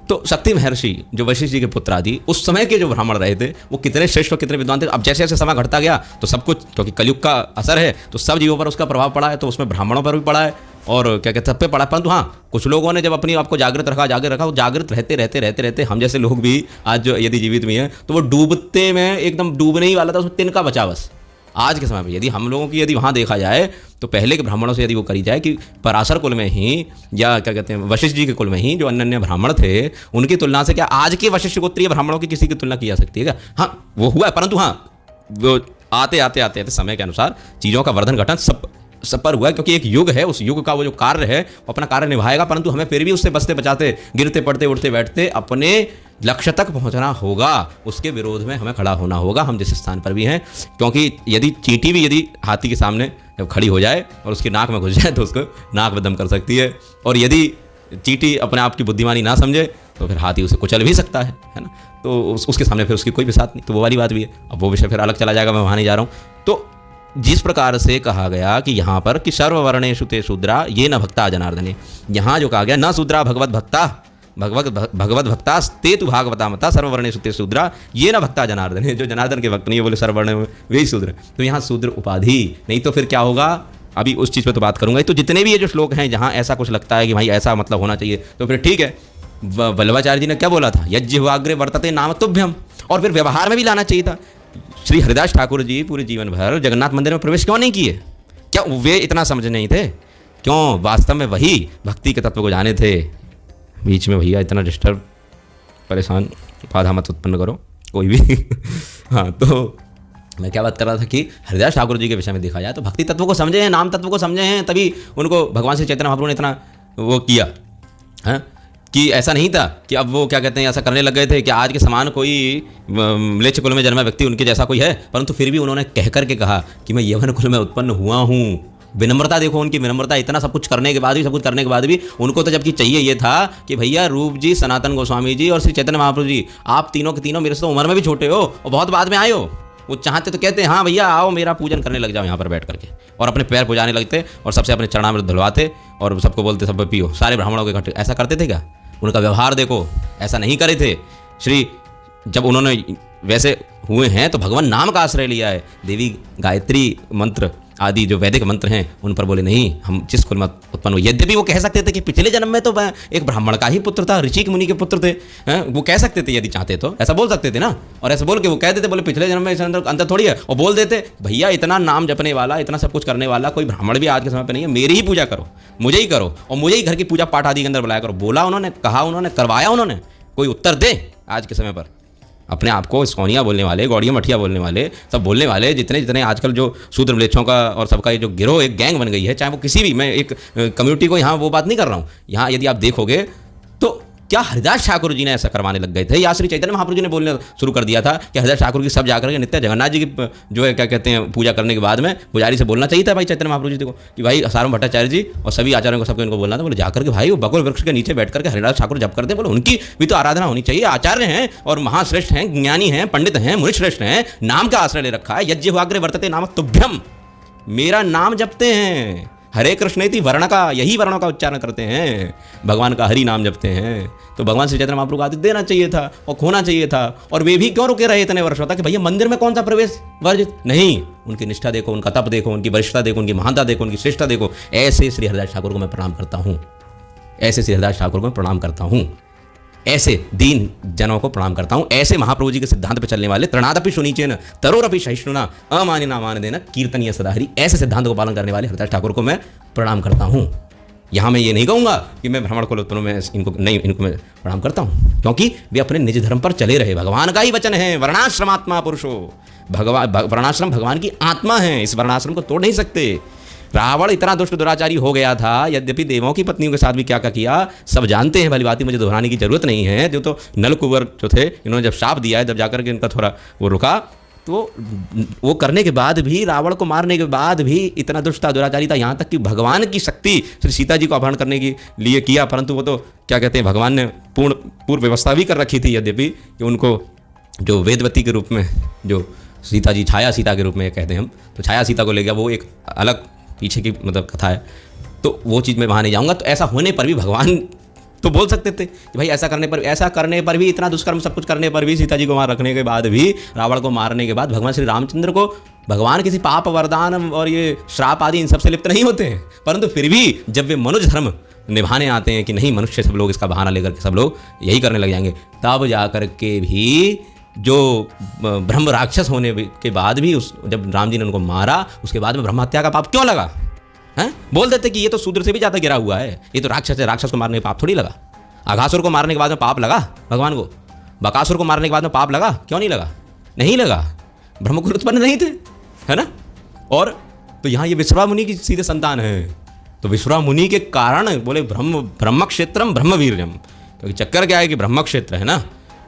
A: तो शक्ति महर्षि जो वशिष्ठ जी के पुत्र आदि उस समय के जो ब्राह्मण रहे थे, वो कितने श्रेष्ठ और कितने विद्वान थे। अब जैसे जैसे समय घटता गया तो सब कुछ, क्योंकि कलयुग का असर है तो सब जीवों पर उसका प्रभाव पड़ा है, तो उसमें ब्राह्मणों पर भी पड़ा है और क्या कहते हैं सब पे पड़ा। परंतु हाँ, कुछ लोगों ने जब अपनी आपको जागृत रखा, वो जागृत रहते हम जैसे लोग भी आज जो यदि जीवित भी हैं, तो वो डूबते में एकदम डूबने ही वाला था, उसमें तिनका बचा बस। आज के समय में यदि हम लोगों की यदि वहाँ देखा जाए तो पहले के ब्राह्मणों से यदि वो करी जाए कि पराशर कुल में ही या क्या कहते हैं वशिष्ठ जी के कुल में ही जो अन्य ब्राह्मण थे, उनकी तुलना से क्या आज के वशिष्ठ गोत्रीय ब्राह्मणों की किसी की तुलना की जा सकती है क्या? हाँ, वो हुआ है, परंतु हाँ, वो आते समय के अनुसार चीज़ों का वर्धन घटन सब पर हुआ है, क्योंकि एक युग है, उस युग का वो जो कार्य है वो अपना कार्य निभाएगा, परंतु हमें फिर भी उससे बचते बचाते, गिरते पड़ते, उठते बैठते अपने लक्ष्य तक पहुंचना होगा, उसके विरोध में हमें खड़ा होना होगा, हम जिस स्थान पर भी हैं। क्योंकि यदि चींटी भी यदि हाथी के सामने जब खड़ी हो जाए और उसकी नाक में घुस जाए तो उसको नाक में दम कर सकती है, और यदि चींटी अपने आप की बुद्धिमानी ना समझे तो फिर हाथी उसे कुचल भी सकता है ना। तो उसके सामने फिर उसकी कोई भी साथ नहीं, तो वो वाली बात भी है। अब वो विषय फिर अलग चला जाएगा, मैं वहाँ नहीं जा रहा हूँ। तो जिस प्रकार से कहा गया कि यहाँ पर कि सर्ववर्णेषु ते शूद्रा ये न भक्ता जनार्दने, यहाँ जो कहा गया न शूद्रा भगवत भक्ता ते तु भागवता मता सर्ववर्णेषु ते शूद्रा ये न भक्ता जनार्दने, जो जनार्दन के भक्त नहीं है बोले सर्ववर्ण में वही शूद्र। तो यहाँ शूद्र उपाधि नहीं, तो फिर क्या होगा, अभी उस चीज़ पर तो बात करूंगा। तो जितने भी ये जो श्लोक हैं जहाँ ऐसा कुछ लगता है कि भाई ऐसा मतलब होना चाहिए, तो फिर ठीक है। वल्लभाचार्य जी ने क्या बोला था, यज्जिह्वाग्रे वर्तते नाम तुभ्यम, और फिर व्यवहार में भी लाना चाहिए था। श्री हरिदास ठाकुर जी पूरे जीवन भर जगन्नाथ मंदिर में प्रवेश क्यों नहीं किए? क्या वे इतना समझ नहीं थे? क्यों? वास्तव में वही भक्ति के तत्व को जाने थे। बीच में भैया इतना डिस्टर्ब, परेशान, बाधा मत उत्पन्न करो कोई भी। हाँ, तो मैं क्या बात कर रहा था कि हरिदास ठाकुर जी के विषय में देखा जाए तो भक्ति तत्व को समझे हैं, नाम तत्व को समझे हैं, तभी उनको भगवान श्री चैतन्य महाप्रभु ने इतना वो किया है कि ऐसा नहीं था कि अब वो क्या कहते हैं ऐसा करने लग गए थे कि आज के समान कोई म्लेच्छ कुल में जन्मा व्यक्ति उनके जैसा कोई है, परंतु फिर भी उन्होंने कह करके कहा कि मैं यवन कुल में उत्पन्न हुआ हूँ। विनम्रता देखो उनकी, विनम्रता, इतना सब कुछ करने के बाद भी, सब कुछ करने के बाद भी उनको तो जबकि चाहिए ये था कि भैया रूप जी, सनातन गोस्वामी जी और श्री चैतन्य महाप्रभु जी, आप तीनों के तीनों मेरे से तो उम्र में भी छोटे हो और बहुत बाद में आए हो। वो चाहते तो कहते हाँ भैया आओ मेरा पूजन करने लग जाओ यहाँ पर बैठ करके, और अपने पैर पुजाने लगते और सबसे अपने चरणामृत धुलवाते और सबको बोलते सब पियो, सारे ब्राह्मणों के इकट्ठे। ऐसा करते थे क्या? उनका व्यवहार देखो, ऐसा नहीं करे थे। जब उन्होंने वैसे हुए हैं तो भगवान नाम का आश्रय लिया है, देवी गायत्री मंत्र आदि जो वैदिक मंत्र हैं उन पर बोले नहीं, हम जिस कुल में उत्पन्न हुए। यद्यपि वो कह सकते थे कि पिछले जन्म में तो मैं एक ब्राह्मण का ही पुत्र था, ऋषि मुनि के पुत्र थे, वो कह सकते थे यदि चाहते तो, ऐसा बोल सकते थे ना। और ऐसा बोल के वो कह देते, बोले पिछले जन्म में इस अंतर थोड़ी है, और बोल देते भैया इतना नाम जपने वाला, इतना सब कुछ करने वाला कोई ब्राह्मण भी आज के समय पर नहीं है, मेरी ही पूजा करो, मुझे ही करो और मुझे ही घर की पूजा पाठ आदि के अंदर बुलाया करो। बोला उन्होंने, कहा उन्होंने, करवाया उन्होंने, कोई उत्तर दे आज के समय पर? अपने आप को इस्कॉनिया बोलने वाले, गौड़िया मठिया बोलने वाले, सब बोलने वाले जितने जितने आजकल जो शूद्र म्लेच्छों का और सबका ये जो गिरोह एक गैंग बन गई है, चाहे वो किसी भी, मैं एक कम्युनिटी को यहाँ वो बात नहीं कर रहा हूँ, यहाँ यदि आप देखोगे तो क्या हरिदास ठाकुर जी ने ऐसा करवाने लग गए थे, या श्री चैतन्य महाप्रभु जी ने बोलने शुरू कर दिया था कि हरिदास ठाकुर की सब जाकर के नित्य जगन्नाथ जी की जो है क्या कहते हैं पूजा करने के बाद में पुजारी से बोलना चाहिए था भाई चैतन्य महाप्रभु जी को कि भाई सार्वभौम भट्टाचार्य जी और सभी आचार्यों को सबको इनको बोलना था, बोले जाकर के भाई वो बकुल वृक्ष के नीचे बैठ करके हरिदास ठाकुर जब करते, बोले उनकी भी तो आराधना होनी चाहिए, आचार्य हैं और महाश्रेष्ठ हैं, ज्ञानी हैं, पंडित हैं, मुनिश्रेष्ठ हैं, नाम का आश्रय ले रखा है, यज्ञ हुआग्रे वर्तते नाम तुभ्यम, मेरा नाम जपते हैं, हरे कृष्ण इति वर्ण का, यही वर्णों का उच्चारण करते हैं, भगवान का हरि नाम जपते हैं, तो भगवान श्री चैतन्य महाप्रभु को आदित्य देना चाहिए था और खोना चाहिए था। और वे भी क्यों रुके रहे इतने वर्षों तक कि भैया मंदिर में कौन सा प्रवेश वर्जित नहीं, उनकी निष्ठा देखो, उनका तप देखो, उनकी वरिष्ठता देखो, उनकी महानता देखो, उनकी श्रेष्ठता देखो। ऐसे श्री हरिदास ठाकुर को मैं प्रणाम करता हूँ, ऐसे श्री हरिदास ठाकुर को मैं प्रणाम करता हूँ, ऐसे दीन जनों को प्रणाम करता हूँ, ऐसे महाप्रभु जी के सिद्धांत पर चलने वाले तृणादपि सुनीचेन तरोरपि सहिष्णुना अमानिना मान देना कीर्तनीय सदाहरि, ऐसे सिद्धांत को पालन करने वाले हरिदास ठाकुर को मैं प्रणाम करता हूँ। यहाँ मैं ये नहीं कहूँगा कि मैं ब्राह्मण कुलोत्पन्नों में इनको नहीं, इनको मैं प्रणाम करता हूँ, क्योंकि वे अपने निज धर्म पर चले रहे, भगवान का ही वचन है, वर्णाश्रमात्मा पुरुषो, भगवान वर्णाश्रम भगवान की आत्मा है, इस वर्णाश्रम को तोड़ नहीं सकते। रावण इतना दुष्ट दुराचारी हो गया था, यद्यपि देवों की पत्नियों के साथ भी क्या क्या किया सब जानते हैं, भली बात मुझे दोहराने की जरूरत नहीं है। जो तो नल कुंवर जो थे, इन्होंने जब शाप दिया है, जब जाकर के इनका थोड़ा वो रुका, तो वो करने के बाद भी, रावण को मारने के बाद भी इतना दुष्ट था, दुराचारी था, यहाँ तक कि भगवान की शक्ति श्री सीता जी को अपहरण करने के लिए किया, परंतु वो तो क्या कहते हैं भगवान ने पूर्व व्यवस्था भी कर रखी थी, यद्यपि कि उनको जो वेदवती के रूप में जो सीता जी, छाया सीता के रूप में कहते हैं हम, तो छाया सीता को ले गया, वो एक अलग पीछे की मतलब कथा है, तो वो चीज़ मैं वहाँ नहीं जाऊँगा। तो ऐसा होने पर भी भगवान तो बोल सकते थे कि भाई ऐसा करने पर भी इतना दुष्कर्म सब कुछ करने पर भी, सीता जी को वहाँ रखने के बाद भी, रावण को मारने के बाद भगवान श्री रामचंद्र को भगवान किसी पाप वरदान और ये श्राप आदि इन सबसे लिप्त नहीं होते हैं, परंतु फिर भी जब वे मनुष्य धर्म निभाने आते हैं कि नहीं मनुष्य सब लोग इसका बहाना लेकर के सब लोग यही करने लग जाएंगे, तब जाकर के भी जो ब्रह्म राक्षस होने के बाद भी जब राम जी ने उनको मारा, उसके बाद में ब्रह्म हत्या का पाप क्यों लगा हैं? बोल देते कि ये तो शूद्र से भी ज़्यादा गिरा हुआ है, ये तो राक्षस है, राक्षस को मारने का पाप थोड़ी लगा। अघासुर को मारने के बाद में पाप लगा भगवान को, बकासुर को मारने के बाद में पाप लगा, क्यों नहीं लगा? नहीं लगा, ब्रह्मकुल उत्पन्न नहीं थे, है ना। और तो यहाँ ये विश्रवा मुनि की सीधे संतान है, तो विश्रवा मुनि के कारण बोले ब्रह्म क्षेत्रम ब्रह्म वीर्यम, क्योंकि चक्कर क्या है कि ब्रह्म क्षेत्र है ना,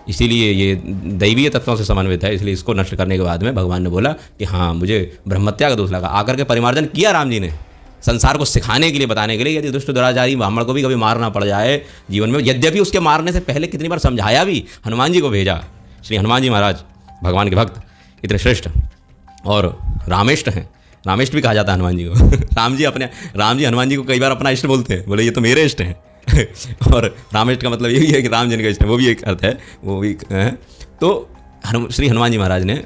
A: इसीलिए ये दैवीय तत्वों से समन्वित है, इसलिए इसको नष्ट करने के बाद में भगवान ने बोला कि हाँ मुझे ब्रह्महत्या का दोष लगा। आकर के परिमार्जन किया राम जी ने, संसार को सिखाने के लिए, बताने के लिए, यदि दुष्ट दुराचारी ब्राह्मण को भी कभी मारना पड़ जाए जीवन में, यद्यपि उसके मारने से पहले कितनी बार समझाया भी, हनुमान जी को भेजा, श्री हनुमान जी महाराज भगवान के भक्त इतने श्रेष्ठ और रामेष्ट हैं, रामेष्ट भी कहा जाता है हनुमान जी को राम जी हनुमान जी को कई बार अपना इष्ट बोलते हैं, बोले ये तो मेरे इष्ट हैं और रामेष्ट का मतलब ये भी है कि राम जी का इष्ट है, वो भी एक अर्थ है, वो भी है। तो श्री हनुमान जी महाराज ने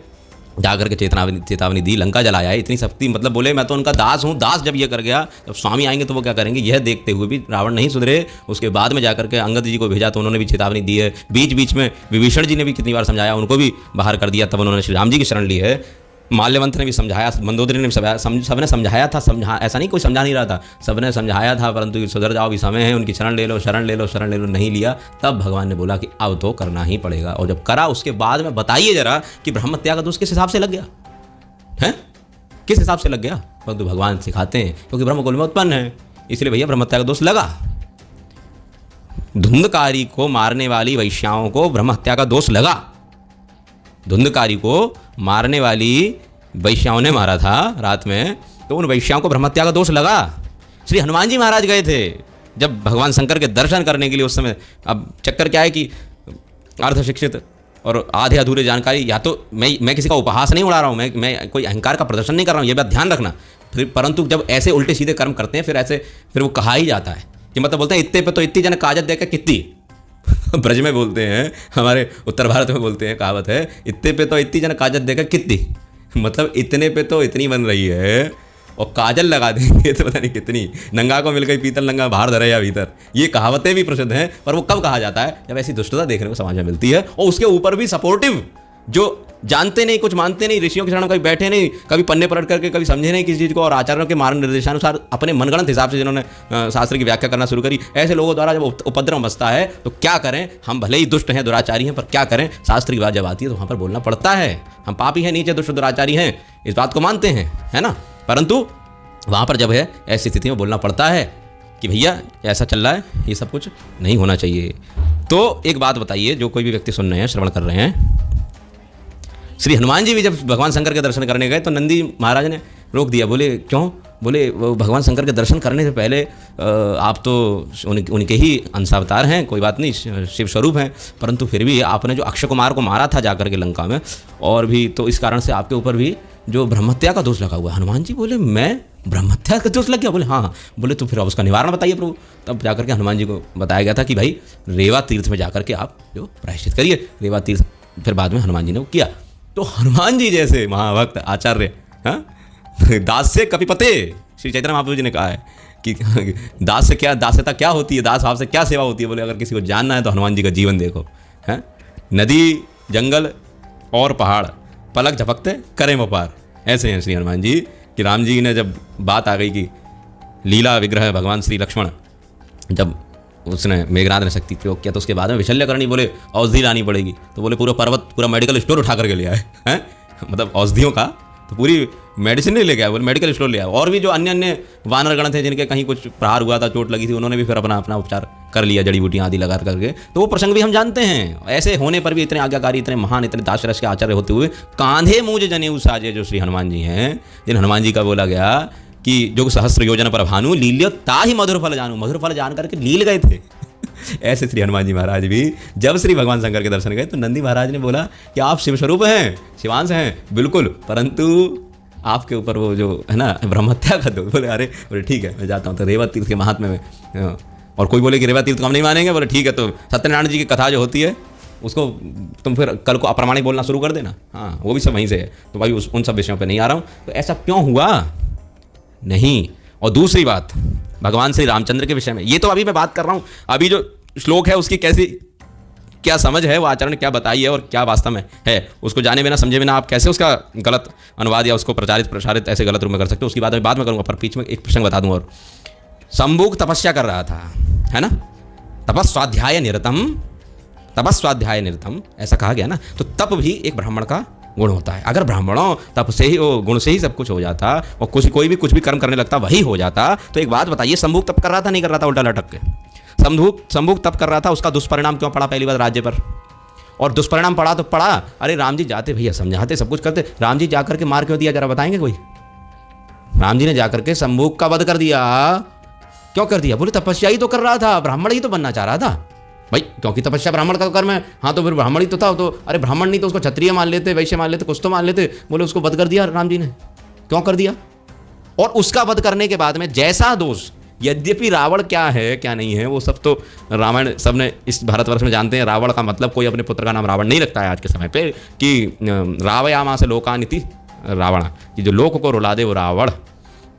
A: जाकर के चेतावनी दी, लंका जलाया है, इतनी शक्ति, मतलब बोले मैं तो उनका दास हूँ, दास जब ये कर गया तब स्वामी आएंगे तो वो क्या करेंगे, यह देखते हुए भी रावण नहीं सुधरे। उसके बाद में जाकर के अंगद जी को भेजा तो उन्होंने भी चेतावनी दी है, बीच बीच में विभीषण जी ने भी कितनी बार समझाया, उनको भी बाहर कर दिया, तब उन्होंने श्री राम जी की शरण ली है। माल्यवंत ने भी समझाया, मंदोदरी ने भी सबने समझाया था, ऐसा नहीं कोई समझा नहीं रहा था, सबने समझाया था, परंतु सुधर जाओ भी समय है, उनकी शरण ले लो, नहीं लिया। तब भगवान ने बोला कि अब तो करना ही पड़ेगा, और जब करा उसके बाद में बताइए जरा कि ब्रह्म हत्या का दोष किस हिसाब से लग गया है, किस हिसाब से लग गया। परंतु भगवान सिखाते हैं क्योंकि ब्रह्मकुल में उत्पन्न है, इसलिए भैया ब्रह्म हत्या का दोष लगा। धुंधकारी को मारने वाली वैश्याओं को ब्रह्म हत्या का दोष लगा, धुंधकारी को मारने वाली वैश्याओं ने मारा था रात में, तो उन वैश्याओं को ब्रह्म हत्या का दोष लगा। श्री हनुमान जी महाराज गए थे जब भगवान शंकर के दर्शन करने के लिए, उस समय अब चक्कर क्या है कि अर्ध शिक्षित और आधे अधूरे जानकारी, या तो मैं किसी का उपहास नहीं उड़ा रहा हूँ, मैं कोई अहंकार का प्रदर्शन नहीं कर रहा हूँ, ये बात ध्यान रखना। फिर परंतु जब ऐसे उल्टे सीधे कर्म करते हैं फिर वो कहा ही जाता है कि मतलब बोलते हैं इतने पे तो इतनी जन काजत देकर कितनी ब्रज में बोलते हैं, हमारे उत्तर भारत में बोलते हैं, कहावत है इतने पे तो इतनी जन काजत देकर कितनी, मतलब इतने पे तो इतनी बन रही है और काजल लगा देंगे तो पता नहीं कितनी, नंगा को मिल गई पीतल नंगा बाहर धरे या भीतर, ये कहावतें भी प्रसिद्ध हैं। पर वो कब कहा जाता है, जब ऐसी दुष्टता देखने को समाज में मिलती है और उसके ऊपर भी सपोर्टिव जो जानते नहीं, कुछ मानते नहीं, ऋषियों के शरण कभी बैठे नहीं, कभी पन्ने पलट करके कभी समझे नहीं किसी चीज़ को, और आचार्यों के मार्ग निर्देशानुसार अपने मनगढ़ंत हिसाब से जिन्होंने शास्त्र की व्याख्या करना शुरू करी, ऐसे लोगों द्वारा जब उपद्रव बसता है तो क्या करें? हम भले ही दुष्ट हैं, दुराचारी हैं, पर क्या करें? शास्त्र की बात जब आती है तो वहाँ पर बोलना पड़ता है। हम पापी हैं, नीचे दुष्ट दुराचारी हैं, इस बात को मानते हैं, है ना, परंतु वहाँ पर जब है ऐसी स्थिति में बोलना पड़ता है कि भैया ऐसा चल रहा है, ये सब कुछ नहीं होना चाहिए। तो एक बात बताइए, जो कोई भी व्यक्ति सुन रहे हैं, श्रवण कर रहे हैं, श्री हनुमान जी भी जब भगवान शंकर के दर्शन करने गए तो नंदी महाराज ने रोक दिया। बोले क्यों? बोले वो भगवान शंकर के दर्शन करने से पहले आप तो उनके ही अंशावतार हैं, कोई बात नहीं, शिव स्वरूप हैं, परंतु फिर भी आपने जो अक्षय कुमार को मारा था जाकर के लंका में, और भी तो इस कारण से आपके ऊपर भी जो ब्रह्महत्या का दोष लगा हुआ है। हनुमान जी बोले मैं ब्रह्महत्या का दोष लग गया? बोले हाँ। बोले तो फिर अब उसका निवारण बताइए प्रभु। तब जाकर के हनुमान जी को बताया गया था कि भाई रेवा तीर्थ में जाकर के आप जो प्रायश्चित करिए, रेवा तीर्थ। फिर बाद में हनुमान जी ने वो किया। तो हनुमान जी जैसे महाभक्त आचार्य, हाँ, दास से कपिपते, श्री चैतन्य महाप्रभु जी ने कहा है कि दास से क्या, दास्यता क्या होती है, दास भाव से क्या सेवा होती है। बोले अगर किसी को जानना है तो हनुमान जी का जीवन देखो, है, नदी जंगल और पहाड़ पलक झपकते करें वो पार, ऐसे हैं श्री हनुमान जी। कि राम जी ने जब बात आ गई कि लीला विग्रह भगवान श्री लक्ष्मण, जब उसने मेघनाद ने शक्ति प्रयोग किया तो उसके बाद में विशल्य करनी, बोले औषधि लानी पड़ेगी, तो बोले पूरा पर्वत, पूरा मेडिकल स्टोर उठा करके ले आए, हैं, मतलब औषधियों का तो पूरी मेडिसिन नहीं लेके आए, बोले मेडिकल स्टोर ले आए। और भी जो अन्य अन्य वानर गण थे जिनके कहीं कुछ प्रहार हुआ था, चोट लगी थी, उन्होंने भी फिर अपना अपना उपचार कर लिया जड़ी बूटियाँ आदि लगा करके। तो वो प्रसंग भी हम जानते हैं। ऐसे होने पर भी इतने आज्ञाकारी, इतने महान, इतने दासरस के आचार्य होते हुए कांधे मूझ जनेऊ साजे जो श्री हनुमान जी हैं, जिन हनुमान जी का बोला गया कि जो सहस्र योजन पर भानु लील्यो ताहि मधुर फल जानू, मधुर फल जान करके लील गए थे। ऐसे श्री हनुमान जी महाराज भी जब श्री भगवान शंकर के दर्शन गए तो नंदी महाराज ने बोला कि आप शिव स्वरूप हैं, शिवांश हैं, बिल्कुल, परंतु आपके ऊपर वो जो है ना ब्रह्महत्या का दोष। बोले अरे, बोले ठीक है मैं जाता हूँ। तो रेवा तीर्थ के महात्म्य में, और कोई बोले कि रेवा तीर्थ को हम नहीं मानेंगे, बोले ठीक है तो सत्यनारायण जी की कथा जो होती है उसको तुम फिर कल को अप्रामाणिक बोलना शुरू कर देना, हाँ वो भी सब वहीं से है। तो भाई उन सब विषयों पर नहीं आ रहा हूँ। तो ऐसा क्यों हुआ? नहीं। और दूसरी बात भगवान श्री रामचंद्र के विषय में, ये तो अभी मैं बात कर रहा हूँ, अभी जो श्लोक है उसकी कैसी क्या समझ है, वो आचार्य ने क्या बताई है और क्या वास्तव में है, उसको जाने बिना समझे बिना आप कैसे उसका गलत अनुवाद या उसको प्रसारित ऐसे गलत रूप में कर सकते हो, उसकी बात में करूँगा। पर बीच में एक प्रसंग बता दूँ। और शंभुक तपस्या कर रहा था, है ना, तपस्वाध्याय निरतम ऐसा कहा गया ना। तो तप भी एक ब्राह्मण का गुण होता है। अगर ब्राह्मणों तप से ही, वो गुण से ही सब कुछ हो जाता और कोई भी कुछ भी कर्म करने लगता वही हो जाता। तो एक बात बताइए, शंभुक तप कर रहा था नहीं कर रहा था? उल्टा लटक के शंभुक तप कर रहा था। उसका दुष्परिणाम क्यों पड़ा? पहली बात राज्य पर, और दुष्परिणाम पड़ा तो पड़ा, अरे राम जी जाते भैया, समझाते सब कुछ करते, राम जी जाकर के मार क्यों दिया जरा बताएंगे कोई? राम जी ने जाकर के शंभुक का वध कर दिया। क्यों कर दिया? बोले तपस्या ही तो कर रहा था, ब्राह्मण ही तो बनना चाह रहा था भाई, क्योंकि तपस्या ब्राह्मण का कर्म है। हाँ तो फिर ब्राह्मण ही तो था, तो अरे ब्राह्मण नहीं तो उसको क्षत्रिय मान लेते, वैश्य मान लेते, कुछ तो मान लेते। बोले उसको वध कर दिया राम जी ने। क्यों कर दिया? और उसका वध करने के बाद में जैसा दोष, यद्यपि रावण क्या है क्या नहीं है वो सब तो रामायण सबने इस भारतवर्ष में जानते हैं। रावण का मतलब कोई अपने पुत्र का नाम रावण नहीं रखता है आज के समय पे, कि रावयामा से लोकानिति रावण, कि जो लोक को रुला दे वो रावण।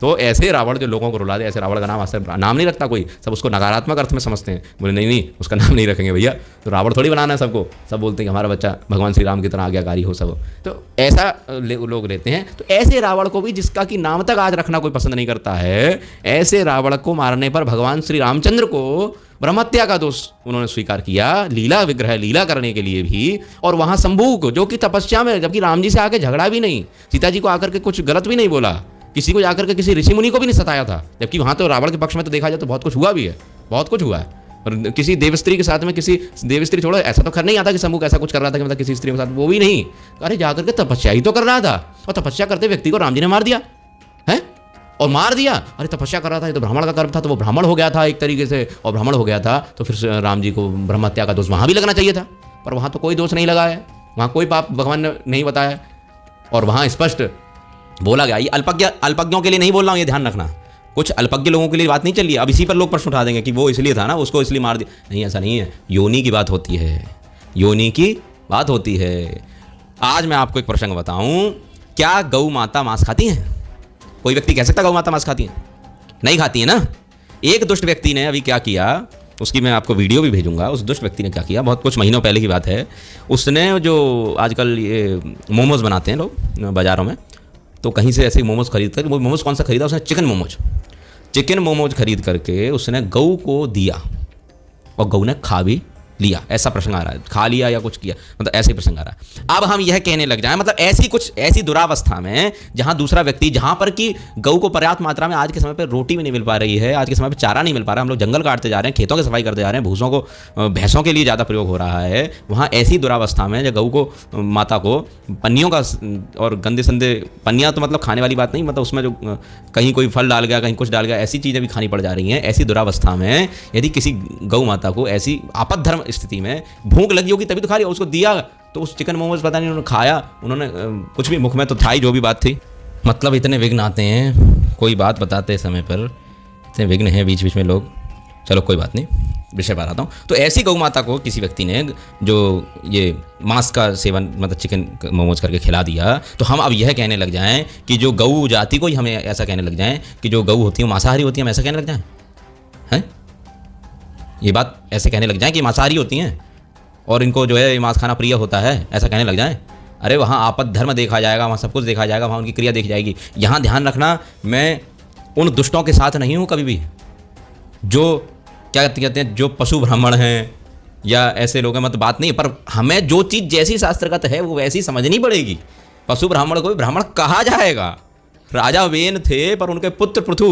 A: तो ऐसे रावण जो लोगों को रुला दे, ऐसे रावण का नाम आज से नाम नहीं रखता कोई, सब उसको नकारात्मक अर्थ में समझते हैं। बोले नहीं उसका नाम नहीं रखेंगे भैया, तो रावण थोड़ी बनाना है सबको। सब बोलते हैं कि हमारा बच्चा भगवान श्री राम की तरह आज्ञाकारी हो सब, तो ऐसा लोग लेते हैं। तो ऐसे रावण को भी, जिसका कि नाम तक आज रखना कोई पसंद नहीं करता है, ऐसे रावण को मारने पर भगवान श्री रामचंद्र को ब्रह्महत्या का दोष उन्होंने स्वीकार किया, लीला विग्रह लीला करने के लिए भी। और वहाँ शंभुक जो कि तपस्या में, जबकि राम जी से आके झगड़ा भी नहीं, सीता जी को आकर के कुछ गलत भी नहीं बोला, किसी को जाकर के किसी ऋषि मुनि को भी नहीं सताया था। जबकि वहाँ तो रावण के पक्ष में तो देखा जाए तो बहुत कुछ हुआ भी है, बहुत कुछ हुआ है। और किसी देवस्त्री के साथ में, किसी देवस्त्री छोड़ो, ऐसा तो कर नहीं आता कि शंभुक ऐसा कुछ कर रहा था कि मतलब किसी स्त्री के साथ, वो भी नहीं। अरे जाकर के तपस्या ही तो कर रहा था, और तपस्या करते व्यक्ति को राम जी ने मार दिया है, और मार दिया। अरे तपस्या कर रहा था, ये तो ब्राह्मण का कर्म था, तो वो ब्राह्मण हो गया था एक तरीके से, और ब्राह्मण हो गया था तो फिर राम जी को ब्रह्महत्या का दोष वहाँ भी लगना चाहिए था। पर वहाँ तो कोई दोष नहीं लगा है, वहाँ कोई पाप भगवान ने नहीं बताया। और वहाँ स्पष्ट बोला गया, ये अल्पज्ञों के लिए नहीं बोल रहा हूँ, ये ध्यान रखना, कुछ अल्पज्ञ लोगों के लिए बात नहीं चल रही है। अब इसी पर लोग प्रश्न उठा देंगे कि वो इसलिए था ना, उसको इसलिए मार दिया। नहीं, ऐसा नहीं है, योनि की बात होती है, योनि की बात होती है। आज मैं आपको एक प्रसंग बताऊं, क्या गौ माता मांस खाती हैं? कोई व्यक्ति कह सकता गौ माता मांस खाती हैं? नहीं खाती है ना। एक दुष्ट व्यक्ति ने अभी क्या किया उसकी मैं आपको वीडियो भी भेजूंगा। उस दुष्ट व्यक्ति ने क्या किया, बहुत कुछ महीनों पहले की बात है। उसने जो आजकल ये मोमोज़ बनाते हैं लोग बाज़ारों में, तो कहीं से ऐसे मोमोज़ खरीद कर, वो मोमोज़ कौन सा खरीदा उसने, चिकन मोमोज खरीद करके उसने गऊ को दिया और गऊ ने खा भी लिया। ऐसा प्रसंग आ रहा है, खा लिया या कुछ किया, मतलब ऐसे ही प्रसंग आ रहा है। अब हम यह कहने लग जाएं, मतलब ऐसी दुरावस्था में जहां दूसरा व्यक्ति, जहां पर कि गऊ को पर्याप्त मात्रा में आज के समय पर रोटी भी नहीं मिल पा रही है, आज के समय पर चारा नहीं मिल पा रहा, हम लोग जंगल काटते जा रहे हैं, खेतों की सफाई करते जा रहे हैं, भूसों को भैंसों के लिए ज़्यादा प्रयोग हो रहा है, वहाँ ऐसी दुरावस्था में जब गऊ को, माता को पन्नियों का और गंदे संदे पन्नियाँ, तो मतलब खाने वाली बात नहीं, मतलब उसमें जो कहीं कोई फल डाल गया, कहीं कुछ डाल गया, ऐसी चीज़ें भी खानी पड़ जा रही हैं। ऐसी दुरावस्था में यदि किसी गऊ माता को ऐसी आपद्धर्म स्थिति में भूख लगी होगी तभी तो खा लिया, उसको दिया तो उस चिकन मोमोज पता नहीं उन्होंने खाया, उन्होंने कुछ भी मुख में तो था ही, जो भी बात थी। मतलब इतने विघ्न आते हैं कोई बात बताते समय पर, इतने विघ्न हैं बीच बीच में लोग। चलो कोई बात नहीं, विषय पर आता हूँ। तो ऐसी गौ माता को किसी व्यक्ति ने जो ये मांस का सेवन, मतलब चिकन मोमोज करके खिला दिया, तो हम अब यह कहने लग जाएं कि जो गऊ जाति को ही हमें ऐसा कहने लग जाएं कि जो गऊ होती है मांसाहारी होती है, हम ऐसा कहने लग जाएं हैं, ये बात ऐसे कहने लग जाएं कि मांसाहारी होती हैं और इनको जो है मांस खाना प्रिय होता है, ऐसा कहने लग जाएं। अरे वहाँ आपद धर्म देखा जाएगा, वहाँ सब कुछ देखा जाएगा, वहाँ उनकी क्रिया देखी जाएगी। यहाँ ध्यान रखना, मैं उन दुष्टों के साथ नहीं हूँ कभी भी, जो क्या कहते हैं, जो पशु ब्राह्मण हैं या ऐसे लोग हैं, मतलब बात नहीं, पर हमें जो चीज़ जैसी शास्त्रगत है वो वैसी समझनी पड़ेगी। पशु ब्राह्मण को भी ब्राह्मण कहा जाएगा। राजा वेन थे, पर उनके पुत्र पृथु,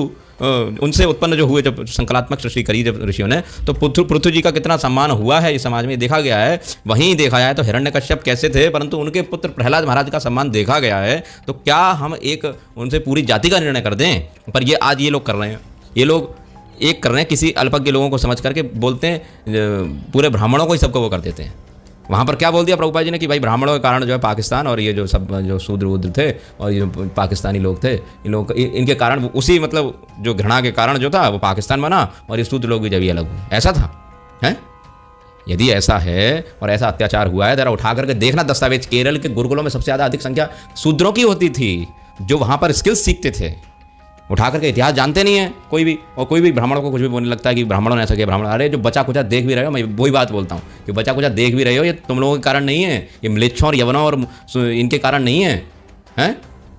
A: उनसे उत्पन्न जो हुए, जब संकलात्मक सृष्टि करी जब ऋषियों ने, तो पृथु जी का कितना सम्मान हुआ है इस समाज में देखा गया है। वहीं देखा जाए तो हिरण्यकश्यप कैसे थे, परंतु उनके पुत्र प्रहलाद महाराज का सम्मान देखा गया है। तो क्या हम एक उनसे पूरी जाति का निर्णय कर दें? पर ये आज ये लोग कर रहे हैं, ये लोग एक कर रहे हैं, किसी अल्पज्ञ लोगों को समझ करके बोलते हैं, पूरे ब्राह्मणों को ही सबको वो कर देते हैं। वहाँ पर क्या बोल दिया प्रभुपाद जी ने कि भाई ब्राह्मणों के कारण जो है पाकिस्तान, और ये जो सब जो शूद्र वूद्र थे और ये पाकिस्तानी लोग थे, इन लोग इनके कारण, उसी मतलब जो घृणा के कारण जो था वो पाकिस्तान बना और ये शूद्र लोग भी जब ये अलग हुए। ऐसा था हैं? यदि ऐसा है और ऐसा अत्याचार हुआ है, जरा उठा करके देखना दस्तावेज। केरल के गुरुकुलों में सबसे ज़्यादा अधिक संख्या शूद्रों की होती थी, जो वहाँ पर स्किल्स सीखते थे। उठा करके इतिहास जानते नहीं है कोई भी, और कोई भी ब्राह्मणों को कुछ भी बोलने लगता है कि ब्राह्मणों ने ऐसा किया, ब्राह्मण। अरे जो बचा कुचा देख भी रहे हो, मैं वही बात बोलता हूँ कि बचा कुचा देख भी रहे हो, ये तुम लोगों के कारण नहीं है, ये म्लेच्छों और यवनों और इनके कारण नहीं है, हैं?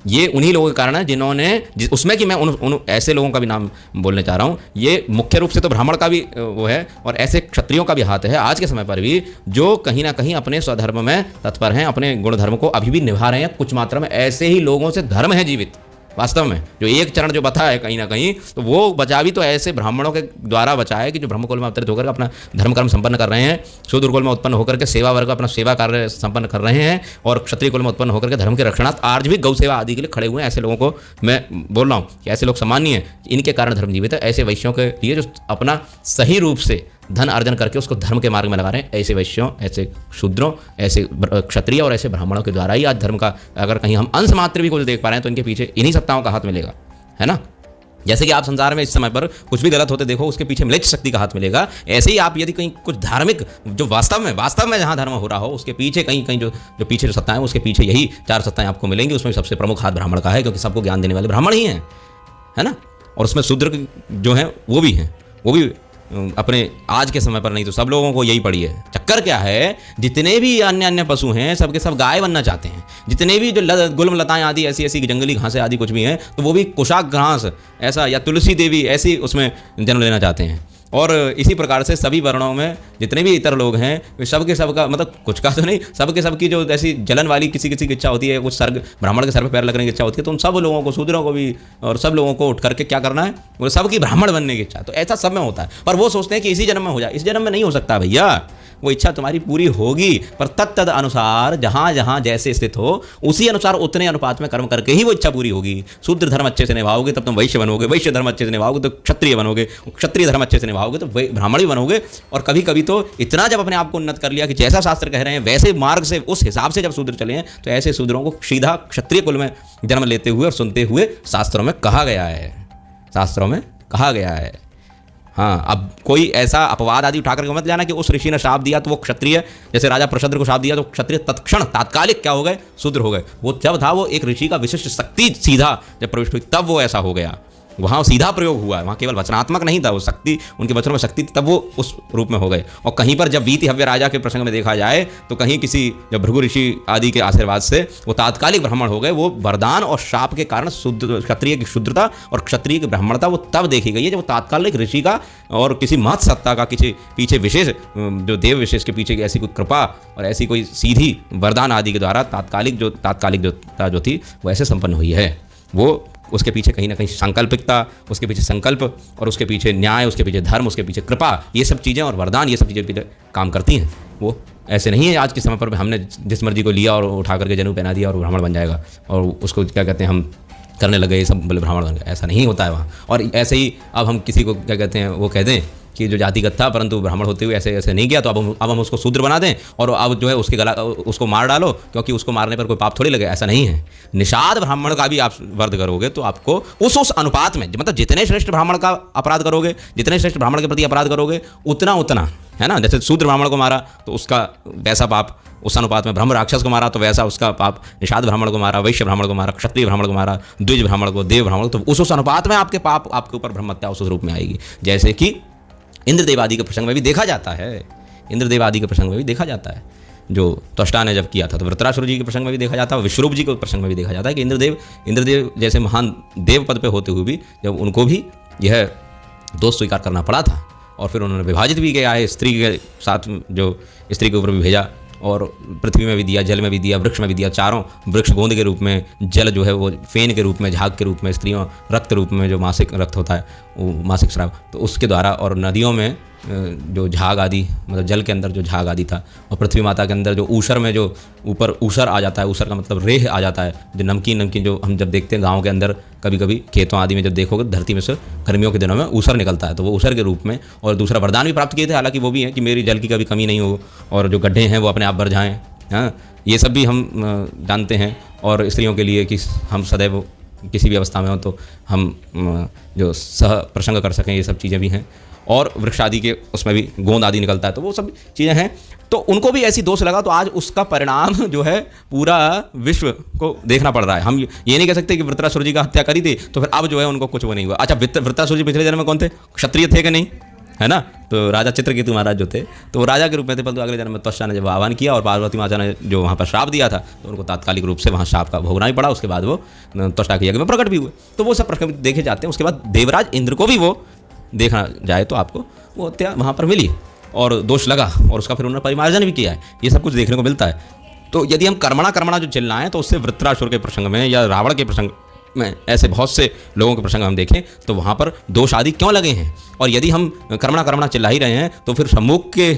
A: ये उन्हीं लोगों के कारण है जिन्होंने, उसमें कि मैं उन ऐसे लोगों का भी नाम बोलने चाह रहा हूँ। ये मुख्य रूप से तो ब्राह्मण का भी वो है और ऐसे क्षत्रियों का भी हाथ है आज के समय पर भी, जो कहीं ना कहीं अपने स्वधर्म में तत्पर हैं, अपने गुण धर्म को अभी भी निभा रहे हैं। कुछ मात्रा में ऐसे ही लोगों से धर्म है जीवित वास्तव में। जो एक चरण जो बता है कहीं ना कहीं, तो वो बचा भी तो ऐसे ब्राह्मणों के द्वारा बचा है कि जो ब्रह्मकुल में अवतरित होकर अपना धर्म कर्म संपन्न कर रहे हैं, शूद्र कुल में उत्पन्न होकर के सेवा वर्ग अपना सेवा कार्य संपन्न कर रहे हैं, और क्षत्रिय कुल में उत्पन्न होकर के धर्म के रक्षणार्थ आज भी गौ सेवा आदि के लिए खड़े हुए हैं। ऐसे लोगों को मैं बोल रहा हूँ कि ऐसे लोग सामान्य हैं, इनके कारण धर्म जीवित है। ऐसे वैश्यों के लिए जो अपना सही रूप से धन अर्जन करके उसको धर्म के मार्ग में लगा रहे हैं, ऐसे वैश्यों, ऐसे शूद्रों, ऐसे क्षत्रिय और ऐसे ब्राह्मणों के द्वारा ही आज धर्म का अगर कहीं हम अंश मात्र भी कुछ देख पा रहे हैं, तो इनके पीछे इन्हीं सत्ताओं का हाथ मिलेगा, है ना। जैसे कि आप संसार में इस समय पर कुछ भी गलत होते देखो, उसके पीछे म्लेच्छ शक्ति का हाथ मिलेगा। ऐसे ही आप यदि कहीं कुछ धार्मिक, जो वास्तव में जहाँ धर्म हो रहा हो, उसके पीछे कहीं जो पीछे जो सत्ताएं, उसके पीछे यही चार सत्ताएं आपको मिलेंगी। उसमें सबसे प्रमुख हाथ ब्राह्मण का है, क्योंकि सबको ज्ञान देने वाले ब्राह्मण ही हैं, है ना। और उसमें शूद्र जो हैं वो भी हैं, वो भी अपने आज के समय पर नहीं तो सब लोगों को यही पड़ी है। चक्कर क्या है, जितने भी अन्य पशु हैं सबके सब गाय बनना चाहते हैं। जितने भी जो गुलम लताएं आदि ऐसी ऐसी जंगली घासें आदि कुछ भी हैं, तो वो भी कुशाक घास ऐसा या तुलसी देवी ऐसी उसमें जन्म लेना चाहते हैं। और इसी प्रकार से सभी वर्णों में जितने भी इतर लोग हैं, सबके सबका, मतलब कुछ का तो नहीं, सबके सबकी जो ऐसी जलन वाली किसी किसी की इच्छा होती है, कुछ सर्ग ब्राह्मण के सर पे पैर लगने की इच्छा होती है, तो उन सब लोगों को, शूद्रों को भी और सब लोगों को उठ करके क्या करना है, वो सबकी ब्राह्मण बनने की इच्छा। तो ऐसा सब में होता है, पर वो सोचते हैं कि इसी जन्म में हो जाए। इस जन्म में नहीं हो सकता भैया, वो इच्छा तुम्हारी पूरी होगी, पर तद अनुसार जहाँ जहाँ जैसे स्थित हो उसी अनुसार उतने अनुपात में कर्म करके ही वो इच्छा पूरी होगी। शूद्र धर्म अच्छे से निभाओगे तब तुम वैश्य बनोगे, वैश्य धर्म अच्छे से निभाओगे तो क्षत्रिय बनोगे, क्षत्रिय धर्म अच्छे से निभाओगे तो ब्राह्मण भी बनोगे। और कभी कभी तो इतना जब अपने आप को उन्नत कर लिया कि जैसा शास्त्र कह रहे हैं वैसे मार्ग से, उस हिसाब से जब शूद्र चले हैं, तो ऐसे शूद्रों को सीधा क्षत्रिय कुल में जन्म लेते हुए और सुनते हुए शास्त्रों में कहा गया है, शास्त्रों में कहा गया है। हाँ, अब कोई ऐसा अपवाद आदि उठा करके मत जाना कि उस ऋषि ने श्राप दिया तो वो क्षत्रिय, जैसे राजा प्रशद्र को श्राप दिया तो क्षत्रिय तत्क्षण तात्कालिक क्या हो गए, शूद्र हो गए। वो जब था वो एक ऋषि का विशिष्ट शक्ति सीधा जब प्रविष्ट हुई तब वो ऐसा हो गया। वहाँ सीधा प्रयोग हुआ है, वहाँ केवल वचनात्मक नहीं था, वो शक्ति, उनके वचनों में शक्ति थी, तब वो उस रूप में हो गए। और कहीं पर जब वीति हव्य राजा के प्रसंग में देखा जाए तो कहीं किसी जब भृगु ऋषि आदि के आशीर्वाद से वो तात्कालिक ब्राह्मण हो गए, वो वरदान और शाप के कारण शुद्ध क्षत्रिय की शुद्धता और क्षत्रिय की ब्राह्मणता वो तब देखी गई है जब वो तात्कालिक ऋषि का और किसी महत सत्ता का किसी पीछे विशेष जो देव विशेष के पीछे की ऐसी कोई कृपा और ऐसी कोई सीधी वरदान आदि के द्वारा तात्कालिक जो थी वो ऐसे संपन्न हुई है। वो उसके पीछे कहीं ना कहीं सांकल्पिकता, उसके पीछे संकल्प और उसके पीछे न्याय, उसके पीछे धर्म, उसके पीछे कृपा, ये सब चीज़ें और वरदान, ये सब चीज़ें पीछे काम करती हैं। वो ऐसे नहीं है आज के समय पर हमने जिस मर्जी को लिया और उठा करके जनेऊ पहना दिया और ब्राह्मण बन जाएगा और उसको क्या कहते हैं हम करने लगे, ये सब बोले ब्राह्मण बन गए, ऐसा नहीं होता है वहाँ। और ऐसे ही अब हम किसी को क्या कहते हैं वो कह दें कि जो जातिगत था परंतु ब्राह्मण होते हुए ऐसे नहीं किया, तो अब हम उसको शूद्र बना दें और अब जो है उसके गला उसको मार डालो क्योंकि उसको मारने पर कोई पाप थोड़ी लगे, ऐसा नहीं है। निषाद ब्राह्मण का भी आप वध करोगे तो आपको उस अनुपात में, मतलब जितने श्रेष्ठ ब्राह्मण का अपराध करोगे, जितने श्रेष्ठ ब्राह्मण के प्रति अपराध करोगे उतना है ना। जैसे शूद्र ब्राह्मण को मारा तो उसका वैसा पाप उस अनुपात में, ब्रह्म राक्षस को मारा तो वैसा उसका पाप, निषाद ब्राह्मण को मारा, वैश्य ब्राह्मण को मारा, क्षत्रिय ब्राह्मण को मारा, द्विज ब्राह्मण को, देव ब्राह्मण को, तो उस अनुपात में आपके पाप आपके ऊपर ब्रह्म हत्या उस रूप में आएगी। जैसे कि इंद्रदेव आदि के प्रसंग में भी देखा जाता है, इंद्रदेव आदि के प्रसंग में भी देखा जाता है, जो त्वष्टा ने जब किया था, तो वृत्रासुर जी के प्रसंग में भी देखा जाता है, विश्वरूप जी के प्रसंग में भी देखा जाता है कि इंद्रदेव जैसे महान देव पद पे होते हुए भी जब उनको भी यह दोष स्वीकार करना पड़ा था और फिर उन्होंने विभाजित भी किया है, स्त्री के साथ जो स्त्री के ऊपर भी भेजा और पृथ्वी में भी दिया, जल में भी दिया, वृक्ष में भी दिया, चारों वृक्ष गोंद के रूप में, जल जो है वो फेन के रूप में, झाग के रूप में, स्त्रियों रक्त रूप में जो मासिक रक्त होता है वो मासिक स्राव, तो उसके द्वारा, और नदियों में जो झाग आदि, मतलब जल के अंदर जो झाग आदि था, और पृथ्वी माता के अंदर जो ऊसर में जो ऊपर ऊसर आ जाता है, ऊसर का मतलब रेह आ जाता है, जो नमकीन जो हम जब देखते हैं गाँव के अंदर कभी कभी खेतों आदि में जब देखोगे धरती में से गर्मियों के दिनों में ऊसर निकलता है, तो वो ऊसर के रूप में। और दूसरा वरदान भी प्राप्त किए थे, हालांकि वो भी है कि मेरी जल की कभी कमी नहीं हो और जो गड्ढे हैं वो अपने आप भर जाएँ। हाँ, ये सब भी हम जानते हैं। और स्त्रियों के लिए कि हम सदैव किसी भी अवस्था में हो तो हम जो सह प्रसंग कर सकें, ये सब चीज़ें भी हैं। और वृक्ष आदि के उसमें भी गोंद आदि निकलता है, तो वो सब चीज़ें हैं। तो उनको भी ऐसी दोष लगा, तो आज उसका परिणाम जो है पूरा विश्व को देखना पड़ रहा है। हम ये नहीं कह सकते कि वृत्रासुर जी का हत्या करी थी तो फिर अब जो है उनको कुछ वो नहीं हुआ। अच्छा, वृत्रासुर जी पिछले जन्म में कौन थे? क्षत्रिय थे कि नहीं, है ना? तो राजा चित्रकेतु महाराज जो थे तो वो राजा के रूप में थे, परंतु अगले जन्म में त्वष्टा ने जब आह्वान किया और पार्वती माता ने जो वहाँ पर श्राप दिया था तो उनको तात्कालिक रूप से वहाँ श्राप का भोगना ही पड़ा। उसके बाद वो त्वष्टा के यज्ञ में प्रकट भी हुए। तो वो सब प्रकट देखे जाते हैं। उसके बाद देवराज इंद्र को भी वो देखा जाए तो आपको वो हत्या वहाँ पर मिली और दोष लगा और उसका फिर उन्होंने परिमार्जन भी किया है। ये सब कुछ देखने को मिलता है। तो यदि हम कर्मणा जो चिल्लाएं तो उससे वृत्रासुर के प्रसंग में या रावण के प्रसंग में ऐसे बहुत से लोगों के प्रसंग हम देखें तो वहाँ पर दोष आदि क्यों लगे हैं। और यदि हम कर्मणा चिल्ला ही रहे हैं तो फिर सम्मुख के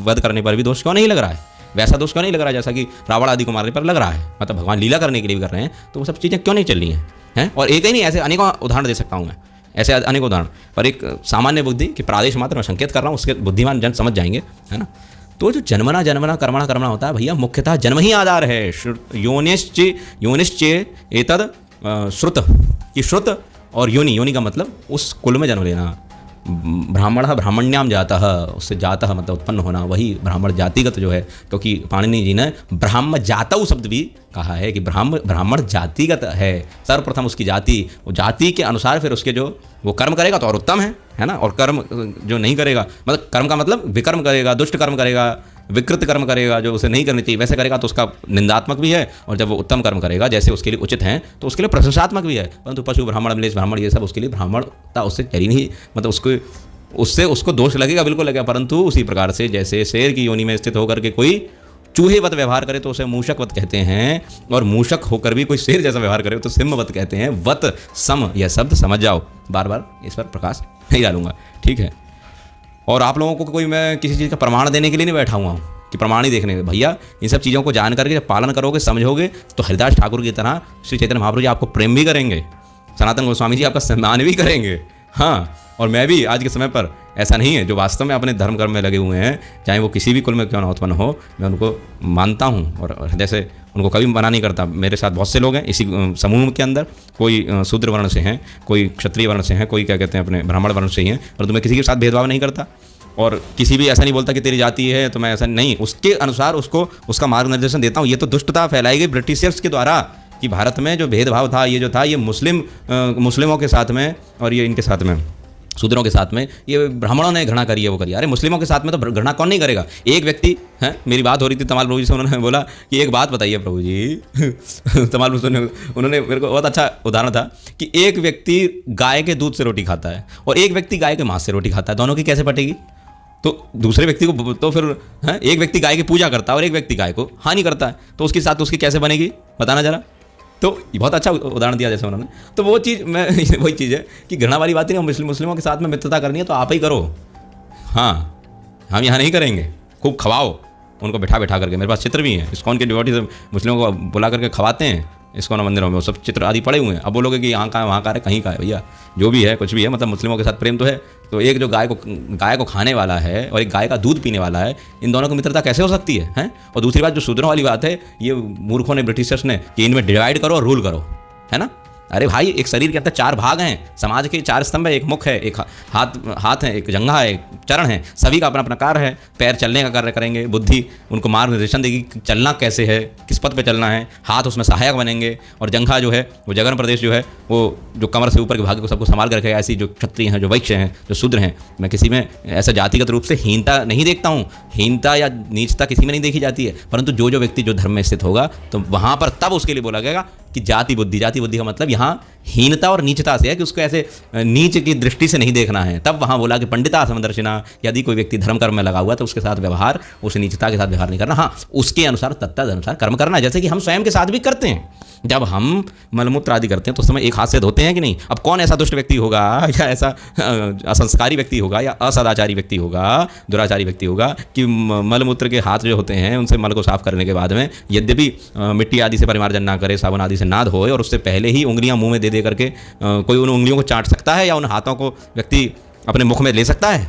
A: वध करने पर भी दोष क्यों नहीं लग रहा है, वैसा दोष क्यों नहीं लग रहा है जैसा कि रावण आदि को मारने पर लग रहा है। मतलब भगवान लीला करने के लिए भी कर रहे हैं, तो वो सब चीज़ें क्यों नहीं चल रही हैं? और एक ही नहीं, ऐसे अनेकों उदाहरण दे सकता हूँ मैं, ऐसे अनेक उदाहरण। पर एक सामान्य बुद्धि कि प्रादेश मात्र में संकेत कर रहा हूँ, उसके बुद्धिमान जन समझ जाएंगे, है ना। तो जो जन्मना कर्मणा होता है भैया, मुख्यतः जन्म ही आधार है। योनिश्च एतद श्रुत, कि श्रुत और योनि का मतलब उस कुल में जन्म लेना। ब्राह्मण ब्राह्मण्याम जातः, उससे जातः मतलब उत्पन्न होना, वही ब्राह्मण जातिगत जो है। क्योंकि पाणिनि जी ने ब्राह्म जातौ शब्द भी कहा है कि ब्राह्मण जातिगत है। सर्वप्रथम उसकी जाति, वो जाति के अनुसार फिर उसके जो वो कर्म करेगा तो और उत्तम है ना। और कर्म जो नहीं करेगा, मतलब कर्म का मतलब विकर्म करेगा, दुष्ट कर्म करेगा, विकृत कर्म करेगा, जो उसे नहीं करनी चाहिए वैसे करेगा तो उसका निंदात्मक भी है। और जब वो उत्तम कर्म करेगा जैसे उसके लिए उचित हैं तो उसके लिए प्रशंसात्मक भी है। परंतु पशु ब्राह्मण, अम्लेश ब्राह्मण, ये सब उसके लिए ब्राह्मणता उससे चली नहीं, मतलब उसको दोष लगेगा, बिल्कुल लगेगा। परंतु उसी प्रकार से जैसे शेर की योनि में स्थित होकर के कोई चूहेवत व्यवहार करे तो उसे मूषकवत कहते हैं, और मूषक होकर भी कोई शेर जैसा व्यवहार करे तो सिंहवत कहते हैं। वत सम, यह शब्द समझ जाओ, बार बार इस पर प्रकाश नहीं डालूंगा, ठीक है। और आप लोगों को कोई मैं किसी चीज़ का प्रमाण देने के लिए नहीं बैठा हुआ हूँ कि प्रमाण ही देखने के। भैया इन सब चीज़ों को जान करके जब पालन करोगे, समझोगे, तो हरिदास ठाकुर की तरह श्री चैतन्य महाप्रभु जी आपको प्रेम भी करेंगे, सनातन गोस्वामी जी आपका सम्मान भी करेंगे। हाँ, और मैं भी आज के समय पर ऐसा नहीं है, जो वास्तव में अपने धर्म कर्म में लगे हुए हैं, चाहे वो किसी भी कुल में क्यों ना उत्पन्न हो, मैं उनको मानता हूँ और हृदय से उनको कभी मना नहीं करता। मेरे साथ बहुत से लोग हैं इसी समूह के अंदर, कोई शूद्र वर्ण से हैं, कोई क्षत्रिय वर्ण से हैं, कोई क्या कहते हैं अपने ब्राह्मण वर्ण से ही हैं, परंतु मैं किसी के साथ भेदभाव नहीं करता और किसी भी ऐसा नहीं बोलता कि तेरी जाति है तो मैं ऐसा नहीं, उसके अनुसार उसको उसका मार्गनिर्देशन देता हूँ। ये तो दुष्टता फैलाई गई ब्रिटिशर्स के द्वारा कि भारत में जो भेदभाव था, ये जो था, ये मुस्लिमों के साथ में और ये इनके साथ में, शूद्रों के साथ में, ये ब्राह्मणों ने घृणा करी है, वो करी। अरे मुस्लिमों के साथ में तो घृणा कौन नहीं करेगा। एक व्यक्ति है, मेरी बात हो रही थी तमाल प्रभु जी से, उन्होंने बोला कि एक बात बताइए प्रभु जी तमाल प्रभु उन्होंने मेरे को बहुत अच्छा उदाहरण था कि एक व्यक्ति गाय के दूध से रोटी खाता है और एक व्यक्ति गाय के मांस से रोटी खाता है, दोनों की कैसे पटेगी। तो दूसरे व्यक्ति को तो फिर है, एक व्यक्ति गाय की पूजा करता है और एक व्यक्ति गाय को हानि करता है, तो उसके साथ उसकी कैसे बनेगी, बताना जरा। तो बहुत अच्छा उदाहरण दिया जैसे उन्होंने। तो वो चीज़ मैं वही चीज़ है कि घृणा वाली बात नहीं, मुस्लिमों के साथ में मित्रता करनी है तो आप ही करो। हाँ, हम यहाँ नहीं करेंगे। खूब खवाओ उनको बैठा बैठा करके। मेरे पास चित्र भी हैं, इस्कॉन के डिवोटी से मुस्लिमों को बुला करके खवाते हैं इस्कॉन मंदिरों में, वो सब चित्र आदि पड़े हुए हैं। अब बोलोगे कि यहाँ का है वहाँ का है, कहीं का है, भैया जो भी है कुछ भी है, मतलब मुस्लिमों के साथ प्रेम तो है। तो एक जो गाय को खाने वाला है और एक गाय का दूध पीने वाला है, इन दोनों की मित्रता कैसे हो सकती है? और दूसरी बात जो शूद्रों वाली बात है, ये मूर्खों ने, ब्रिटिशर्स ने, कि इनमें डिवाइड करो और रूल करो, है ना। अरे भाई, एक शरीर के अंदर 4 भाग हैं, समाज के 4 स्तंभ है, एक मुख है, एक हाथ है, एक जंघा है, एक चरण है, सभी का अपना अपना कार्य है। पैर चलने का कार्य करेंगे, बुद्धि उनको मार्गदर्शन देगी कि चलना कैसे है, किस पथ पे चलना है, हाथ उसमें सहायक बनेंगे, और जंघा जो है वो जगन प्रदेश जो है वो जो कमर से ऊपर के भाग को सबको संभाल कर रखेगा। ऐसी जो क्षत्रिय हैं, जो वैश्य हैं, जो शूद्र हैं, मैं किसी में ऐसा जातिगत रूप से हीनता नहीं देखता हूँ, हीनता या नीचता किसी में नहीं देखी जाती है, परंतु जो व्यक्ति जो धर्म में स्थित होगा तो वहाँ पर तब उसके लिए बोला गया कि जाति बुद्धि का मतलब यहाँ हीनता और नीचता से है कि उसको ऐसे नीच की दृष्टि से नहीं देखना है। तब वहाँ बोला कि पंडिता समदर्शिना, यदि कोई व्यक्ति धर्म कर्म में लगा हुआ तो उसके साथ व्यवहार, उस नीचता के साथ व्यवहार नहीं करना, हाँ उसके अनुसार तत्ता अनुसार कर्म करना, जैसे कि हम स्वयं के साथ भी करते हैं। जब हम मलमूत्र आदि करते हैं तो उस समय एक हाथ से धोते हैं कि नहीं। अब कौन ऐसा दुष्ट व्यक्ति होगा या ऐसा असंस्कारी व्यक्ति होगा या असदाचारी व्यक्ति होगा, दुराचारी व्यक्ति होगा कि मलमूत्र के हाथ जो होते हैं उनसे मल को साफ करने के बाद में यद्यपि मिट्टी आदि से परिमार्जन ना करे, साबुन आदि से ना धोए और उससे पहले ही उंगलियां मुंह में दे करके कोई उन उंगलियों को चाट सकता है या उन हाथों को व्यक्ति अपने मुख में ले सकता है?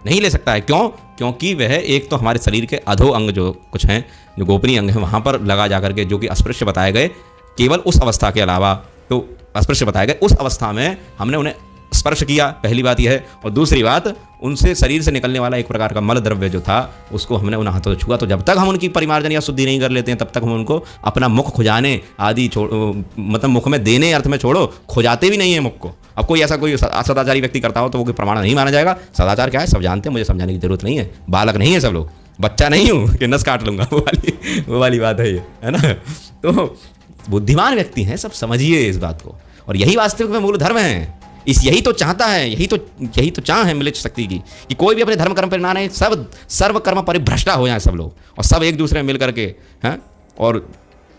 A: नहीं ले सकता है। क्यों? क्योंकि वह एक तो हमारे शरीर के अधो अंग जो कुछ हैं, जो गोपनीय अंग हैं, वहाँ पर लगा जा करके, जो कि अस्पृश्य बताए गए, केवल उस अवस्था के अलावा तो अस्पृश्य बताए गए, उस अवस्था में हमने उन्हें स्पर्श किया, पहली बात यह है। और दूसरी बात, उनसे शरीर से निकलने वाला एक प्रकार का मल द्रव्य जो था उसको हमने उन हाथों से छुआ। तो जब तक हम उनकी परिमार्जन या शुद्धि नहीं कर लेते हैं तब तक हम उनको अपना मुख खुजाने आदि मतलब मुख में देने अर्थ में छोड़ो, खुजाते भी नहीं है मुख को। अब कोई ऐसा कोई सदाचारी व्यक्ति करता हो तो वो कोई प्रमाण नहीं माना जाएगा। सदाचार क्या है सब जानते हैं, मुझे समझाने की जरूरत नहीं है, बालक नहीं है सब लोग, बच्चा नहीं हूँ कि नस काट लूँगा, वो वाली बात है ये, है ना। तो बुद्धिमान व्यक्ति हैं, सब समझिए इस बात को, और यही वास्तविक में मूल धर्म है। यही तो चाहता है, यही तो चाह है मिलित शक्ति की, कि कोई भी अपने धर्म कर्म पर ना रहे, सब सर्व कर्म परिभ्रष्टा हो जाए सब लोग, और सब एक दूसरे में मिल करके हैं, और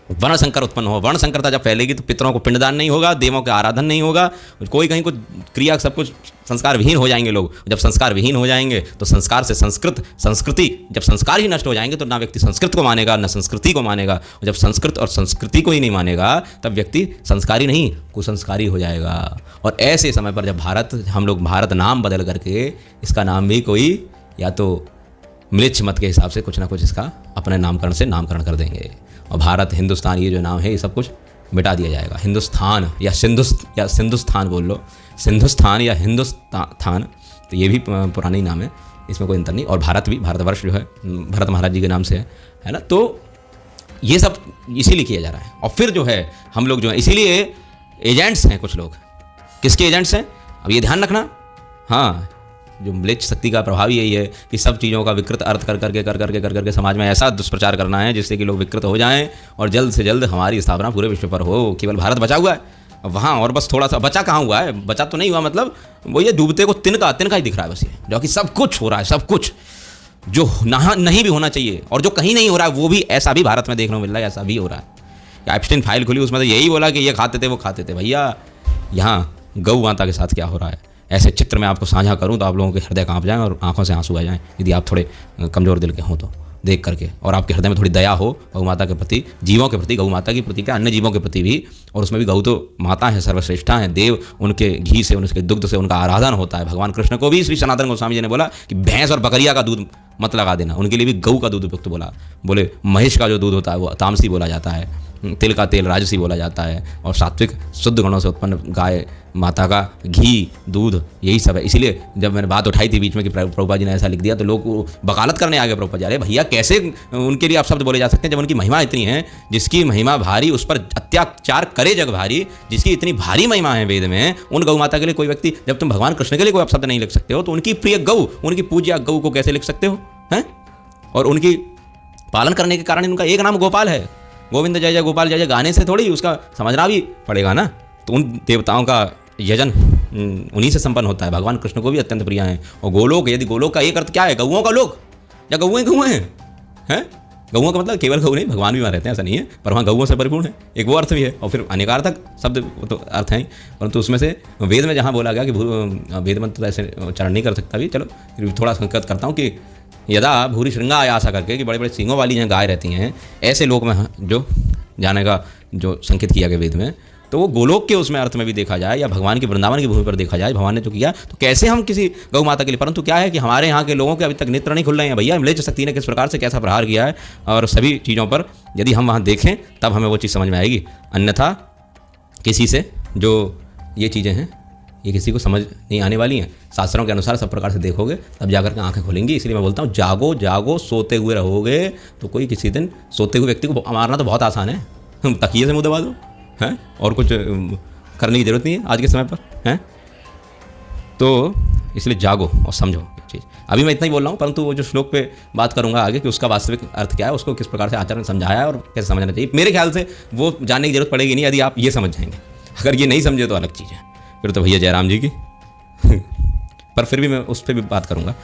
A: वर्ण संकर उत्पन्न हो। वर्ण संकरता जब फैलेगी तो पितरों को पिंडदान नहीं होगा, देवों के आराधन नहीं होगा, कोई कहीं कुछ क्रिया, सब कुछ संस्कार विहीन हो जाएंगे लोग। जब संस्कार विहीन हो जाएंगे तो संस्कार से संस्कृति, जब संस्कार ही नष्ट हो जाएंगे तो ना व्यक्ति संस्कृत को मानेगा ना संस्कृति को मानेगा, और जब संस्कृत और संस्कृति को ही नहीं मानेगा तब व्यक्ति संस्कारी नहीं कुसंस्कारी हो जाएगा। और ऐसे समय पर जब हम लोग भारत नाम बदल करके इसका नाम भी कोई या तो म्लेच्छ मत के हिसाब से कुछ ना कुछ इसका अपने नामकरण से नामकरण कर देंगे, और भारत, हिंदुस्तान, ये जो नाम है ये सब कुछ मिटा दिया जाएगा। हिंदुस्तान या सिंधुस्तान बोल लो, सिंधुस्तान या हिंदुस्तान, तो ये भी पुराना ही नाम है, इसमें कोई अंतर नहीं। और भारत भी, भारतवर्ष जो है भरत महाराज जी के नाम से है ना। तो ये सब इसीलिए किया जा रहा है। और फिर जो है हम लोग जो है इसीलिए एजेंट्स हैं कुछ लोग। किसके एजेंट्स हैं? अब ये ध्यान रखना, हाँ, जो म्लेच्छ शक्ति का प्रभाव यही है कि सब चीज़ों का विकृत अर्थ कर करके समाज में ऐसा दुष्प्रचार करना है जिससे कि लोग विकृत हो जाएं और जल्द से जल्द हमारी स्थापना पूरे विश्व पर हो। केवल भारत बचा हुआ है वहाँ, और बस थोड़ा सा बचा कहाँ हुआ है, बचा तो नहीं हुआ, मतलब वो ये डूबते को तिनका ही दिख रहा है बस, ये जो कि सब कुछ हो रहा है, सब कुछ जो नहीं भी होना चाहिए और जो कहीं नहीं हो रहा है वो भी, ऐसा भी भारत में देखने को मिल रहा है, ऐसा भी हो रहा है। एप्स्टीन फाइल खुली, उसमें तो यही बोला कि ये खाते थे वो खाते थे। भैया यहाँ गौ माता के साथ क्या हो रहा है, ऐसे चित्र में आपको साझा करूं तो आप लोगों के हृदय कांप जाएं और आंखों से आंसू आ जाएं, यदि आप थोड़े कमज़ोर दिल के हों तो देख करके, और आपके हृदय में थोड़ी दया हो गौ माता के प्रति, जीवों के प्रति, गौ माता के प्रति क्या, अन्य जीवों के प्रति भी। और उसमें भी गौ तो माता है, सर्वश्रेष्ठा है, देव, उनके घी से, उनके दुग्ध से उनका आराधन होता है। भगवान कृष्ण को भी श्री सनातन गोस्वामी जी ने बोला कि भैंस और बकरिया का दूध मत लगा देना, उनके लिए भी गऊ का दूध उपयुक्त बोला। बोले महेश का जो दूध होता है वो तामसी बोला जाता है, तिल का तेल राजसी बोला जाता है, और सात्विक शुद्ध गुणों से उत्पन्न गाय माता का घी दूध यही सब है। इसीलिए जब मैंने बात उठाई थी बीच में कि प्रभुपाद जी ने ऐसा लिख दिया तो लोग वकालत करने आ गए प्रभुपाद जी, अरे भैया कैसे उनके लिए आप शब्द बोले जा सकते हैं जब उनकी महिमा इतनी है, जिसकी महिमा भारी उस पर अत्याचार करे जग भारी, जिसकी इतनी भारी महिमा है वेद में, उन गौ माता के लिए कोई व्यक्ति, जब तुम भगवान कृष्ण के लिए कोई आप शब्द नहीं लिख सकते हो तो उनकी प्रिय गौ, उनकी पूज्य गौ को कैसे लिख सकते हो हैं? और उनकी पालन करने के कारण उनका एक नाम गोपाल है। गोविंद जय जय गोपाल जय जय गाने से थोड़ी उसका समझना भी पड़ेगा ना। तो उन देवताओं का यजन उन्हीं से संपन्न होता है, भगवान कृष्ण को भी अत्यंत प्रिय हैं। और गोलोक, यदि गोलोक का एक अर्थ क्या है, गौओं का लोक, या गौएं हैं। गौओं का मतलब केवल गौ नहीं, भगवान भी वहाँ रहते हैं, ऐसा नहीं है, पर वहाँ गौओं से परिपूर्ण है, एक वो अर्थ भी है। और फिर अनेकार्थक शब्द तो अर्थ हैं, परंतु उसमें से वेद में जहाँ बोला गया कि वेद मंत्र तो ऐसे उच्चारण नहीं कर सकता भी, चलो फिर थोड़ा संकेत करता हूँ कि यदा भूरी श्रृंगा आशा करके कि बड़े बड़े सींगों वाली यहाँ गाय रहती हैं, ऐसे लोक में जो जाने का जो संकेत किया गया वेद में, तो वो गोलोक के उसमें अर्थ में भी देखा जाए या भगवान की वृंदावन की भूमि पर देखा जाए, भगवान ने जो किया, तो कैसे हम किसी गौ माता के लिए, परंतु क्या है कि हमारे यहाँ के लोगों के अभी तक नेत्र नहीं खुल रहे हैं भैया, म्लेच्छ शक्ति ने किस प्रकार से कैसा प्रहार किया है, और सभी चीज़ों पर यदि हम वहाँ देखें तब हमें वो चीज़ समझ में आएगी। अन्यथा किसी से जो ये चीज़ें हैं ये किसी को समझ नहीं आने वाली हैं। शास्त्रों के अनुसार सब प्रकार से देखोगे तब जाकर के आंखें खुलेंगी। इसलिए मैं बोलता हूँ जागो जागो, सोते हुए रहोगे तो कोई किसी दिन सोते हुए व्यक्ति को मारना तो बहुत आसान है, तकिए से मुँह दबा दो हैं, और कुछ करने की ज़रूरत नहीं है आज के समय पर हैं। तो इसलिए जागो और समझो ये चीज़। अभी मैं इतना ही बोल रहा हूँ, परंतु वो जो श्लोक पे बात करूँगा आगे कि उसका वास्तविक अर्थ क्या है, उसको किस प्रकार से आचरण समझाया है और कैसे समझना चाहिए, मेरे ख्याल से वो जानने की जरूरत पड़ेगी नहीं यदि आप ये समझ जाएंगे। अगर ये नहीं समझे तो अलग चीज़ है, फिर तो भैया जयराम जी की पर फिर भी मैं उस पर भी बात करूँगा।